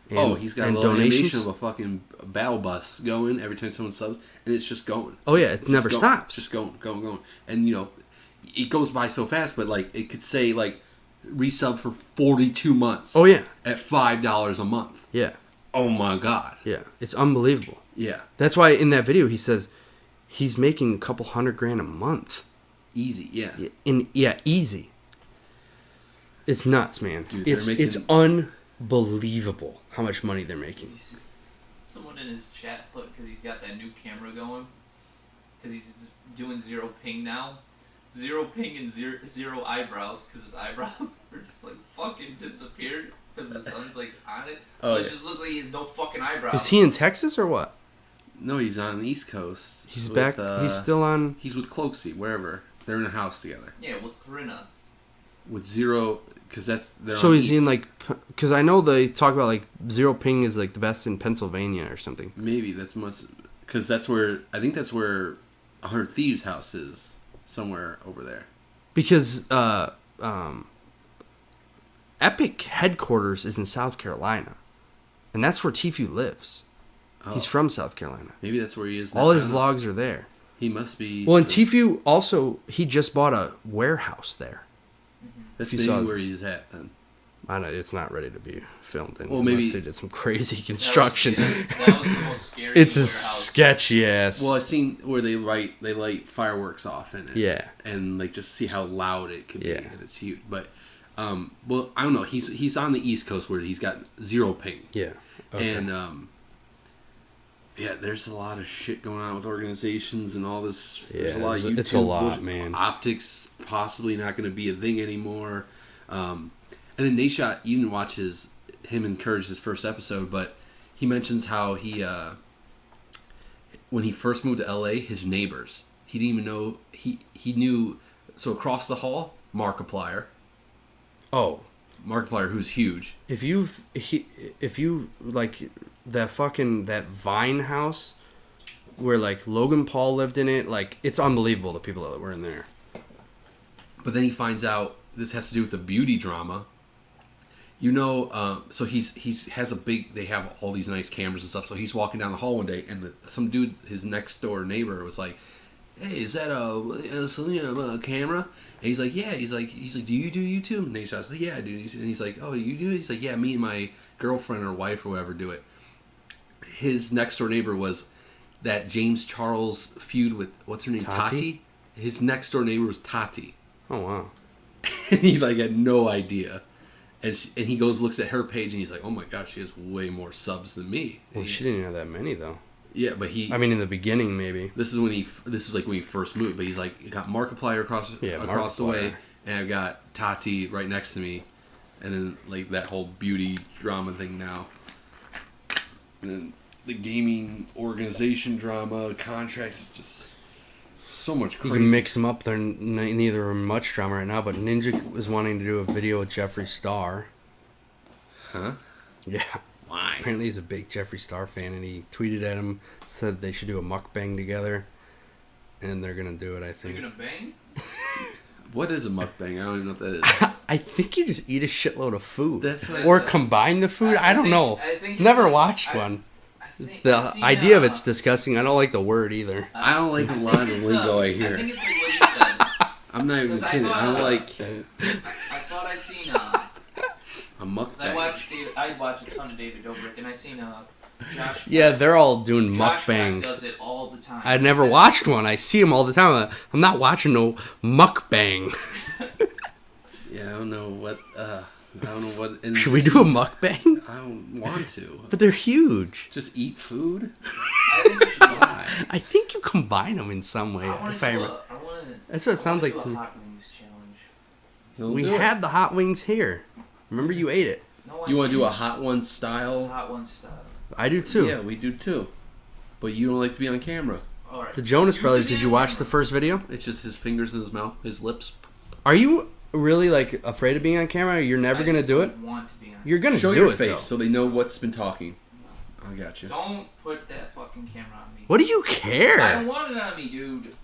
[SPEAKER 2] he's got a little animation of a fucking battle bus going every time someone subs, and it's just going.
[SPEAKER 1] It never stops.
[SPEAKER 2] Just going. And it goes by so fast. But like, it could say like resub for 42 months.
[SPEAKER 1] Oh yeah.
[SPEAKER 2] At $5 a month.
[SPEAKER 1] Yeah.
[SPEAKER 2] Oh my god.
[SPEAKER 1] Yeah, it's unbelievable.
[SPEAKER 2] Yeah.
[SPEAKER 1] That's why in that video he says he's making a couple $100,000 a month.
[SPEAKER 2] Easy. Yeah.
[SPEAKER 1] Easy. It's nuts, man.
[SPEAKER 2] Dude,
[SPEAKER 1] it's unbelievable how much money they're making.
[SPEAKER 4] Someone in his chat put, because he's got that new camera going, because he's doing 0 ping now. 0 ping and zero eyebrows, because his eyebrows are just like fucking disappeared because the sun's like on it. So it just looks like he has no fucking eyebrows.
[SPEAKER 1] Is he in Texas or what?
[SPEAKER 2] No, he's on the East Coast.
[SPEAKER 1] He's back. He's still on.
[SPEAKER 2] He's with Cloakzy, wherever. They're in a house together.
[SPEAKER 4] Yeah, with Corinna.
[SPEAKER 2] With 0, because that's.
[SPEAKER 1] So is he in like? Because I know they talk about like 0 ping is like the best in Pennsylvania or something.
[SPEAKER 2] Maybe that's because that's where I think that's where 100 Thieves' house is. Somewhere over there.
[SPEAKER 1] Because Epic headquarters is in South Carolina. And that's where Tfue lives. Oh. He's from South Carolina.
[SPEAKER 2] Maybe that's where he is now.
[SPEAKER 1] All his vlogs are there.
[SPEAKER 2] He must be...
[SPEAKER 1] Well, and Tfue also, he just bought a warehouse there.
[SPEAKER 2] That's maybe where he's at then.
[SPEAKER 1] I know, it's not ready to be filmed in.
[SPEAKER 2] Well, maybe
[SPEAKER 1] they did some crazy construction.
[SPEAKER 4] That was the most scary
[SPEAKER 1] It's a
[SPEAKER 4] warehouse.
[SPEAKER 1] sketchy ass.
[SPEAKER 2] Well, I've seen where they light fireworks off in it.
[SPEAKER 1] Yeah.
[SPEAKER 2] And like just see how loud it could be,
[SPEAKER 1] Yeah.
[SPEAKER 2] and it's huge. But well, I don't know. He's on the East Coast where he's got 0 ping.
[SPEAKER 1] Yeah. Okay.
[SPEAKER 2] And there's a lot of shit going on with organizations and all this.
[SPEAKER 1] Yeah,
[SPEAKER 2] there's a lot of YouTube.
[SPEAKER 1] it's a lot, man.
[SPEAKER 2] Optics possibly not going to be a thing anymore. And then Nashot, you didn't watch him encourage his first episode, but he mentions how he, when he first moved to LA, his neighbors, he didn't even know, he knew, so across the hall, Markiplier.
[SPEAKER 1] Oh.
[SPEAKER 2] Markiplier, who's huge.
[SPEAKER 1] If you like that Vine house where like Logan Paul lived in it, like it's unbelievable the people that were in there.
[SPEAKER 2] But then he finds out this has to do with the beauty drama. So he has a big. They have all these nice cameras and stuff. So he's walking down the hall one day, and some dude, his next door neighbor, was like, "Hey, is that a camera?" And he's like, "Yeah." He's like, "Do you do YouTube?" And Nashot's like, "Yeah, dude." And he's like, "Oh, you do it?" He's like, "Yeah, me and my girlfriend or wife or whoever do it." His next door neighbor was that James Charles feud with what's her name, Tati. His next door neighbor was Tati.
[SPEAKER 1] Oh wow.
[SPEAKER 2] And he like had no idea. And he looks at her page, and he's like, "Oh my gosh, she has way more subs than me."
[SPEAKER 1] Well, she didn't have that many though.
[SPEAKER 2] Yeah, but I
[SPEAKER 1] mean, in the beginning, maybe.
[SPEAKER 2] This is when he first moved. But he's like, you got Markiplier across the way, and I've got Tati right next to me, and then like that whole beauty drama thing now, and then the gaming organization drama, contracts, just so much crazy.
[SPEAKER 1] You can mix them up. They're neither are much drama right now, but Ninja was wanting to do a video with Jeffree Star.
[SPEAKER 2] Huh?
[SPEAKER 1] Yeah.
[SPEAKER 2] Why?
[SPEAKER 1] Apparently he's a big Jeffree Star fan, and he tweeted at him, said they should do a mukbang together, and they're going to do it, I think.
[SPEAKER 4] They're going to bang?
[SPEAKER 2] What is a mukbang? I don't even know what that is.
[SPEAKER 1] I think you just eat a shitload of food.
[SPEAKER 2] That's what
[SPEAKER 1] or combine the food. I don't know.
[SPEAKER 4] I think
[SPEAKER 1] Never watched one.
[SPEAKER 4] I
[SPEAKER 1] The
[SPEAKER 4] I've seen,
[SPEAKER 1] idea of it's disgusting. I don't like the word either.
[SPEAKER 2] I don't like a lot of the lingo I hear.
[SPEAKER 4] I think it's like what you said.
[SPEAKER 2] I'm not even
[SPEAKER 4] 'Cause I
[SPEAKER 2] kidding. I don't
[SPEAKER 4] thought-
[SPEAKER 2] like
[SPEAKER 4] I thought I seen
[SPEAKER 2] a
[SPEAKER 4] because I
[SPEAKER 2] mukbang.
[SPEAKER 4] watch a ton of David Dobrik, and I seen Josh.
[SPEAKER 1] Yeah, they're all doing
[SPEAKER 4] Josh Peck
[SPEAKER 1] mukbangs.
[SPEAKER 4] does it all the time.
[SPEAKER 1] I've never watched one. I see them all the time. I'm not watching no mukbang.
[SPEAKER 2] Yeah, I don't know what. And
[SPEAKER 1] Should we do a mukbang?
[SPEAKER 2] I don't want to.
[SPEAKER 1] But they're huge.
[SPEAKER 2] Just eat food.
[SPEAKER 4] I think we should do
[SPEAKER 2] Why?
[SPEAKER 1] I think you combine them in some way. That's what it sounds like to
[SPEAKER 4] a
[SPEAKER 1] me.
[SPEAKER 4] hot wings challenge.
[SPEAKER 2] Don't
[SPEAKER 1] We
[SPEAKER 2] do it.
[SPEAKER 1] had the hot wings here. Remember you ate it.
[SPEAKER 4] No,
[SPEAKER 2] You want to do a hot one style?
[SPEAKER 4] hot one style?
[SPEAKER 1] I do too.
[SPEAKER 2] Yeah, we do too. But you don't like to be on camera.
[SPEAKER 4] All right.
[SPEAKER 1] The Jonas Brothers,
[SPEAKER 4] can
[SPEAKER 1] did
[SPEAKER 4] be
[SPEAKER 1] you
[SPEAKER 4] on
[SPEAKER 1] watch
[SPEAKER 4] camera.
[SPEAKER 1] the first video?
[SPEAKER 2] It's just his fingers in his mouth, his lips.
[SPEAKER 1] Are you really like afraid of being on camera? You're never
[SPEAKER 4] I
[SPEAKER 1] going to
[SPEAKER 4] just
[SPEAKER 1] do it?
[SPEAKER 4] don't Want to be on.
[SPEAKER 1] You're going to
[SPEAKER 2] Show
[SPEAKER 1] do
[SPEAKER 2] your
[SPEAKER 1] it
[SPEAKER 2] face
[SPEAKER 1] though.
[SPEAKER 2] so they know what's been talking. I got you.
[SPEAKER 4] Don't put that fucking camera on me.
[SPEAKER 1] What do you care?
[SPEAKER 4] I don't want it on me, dude.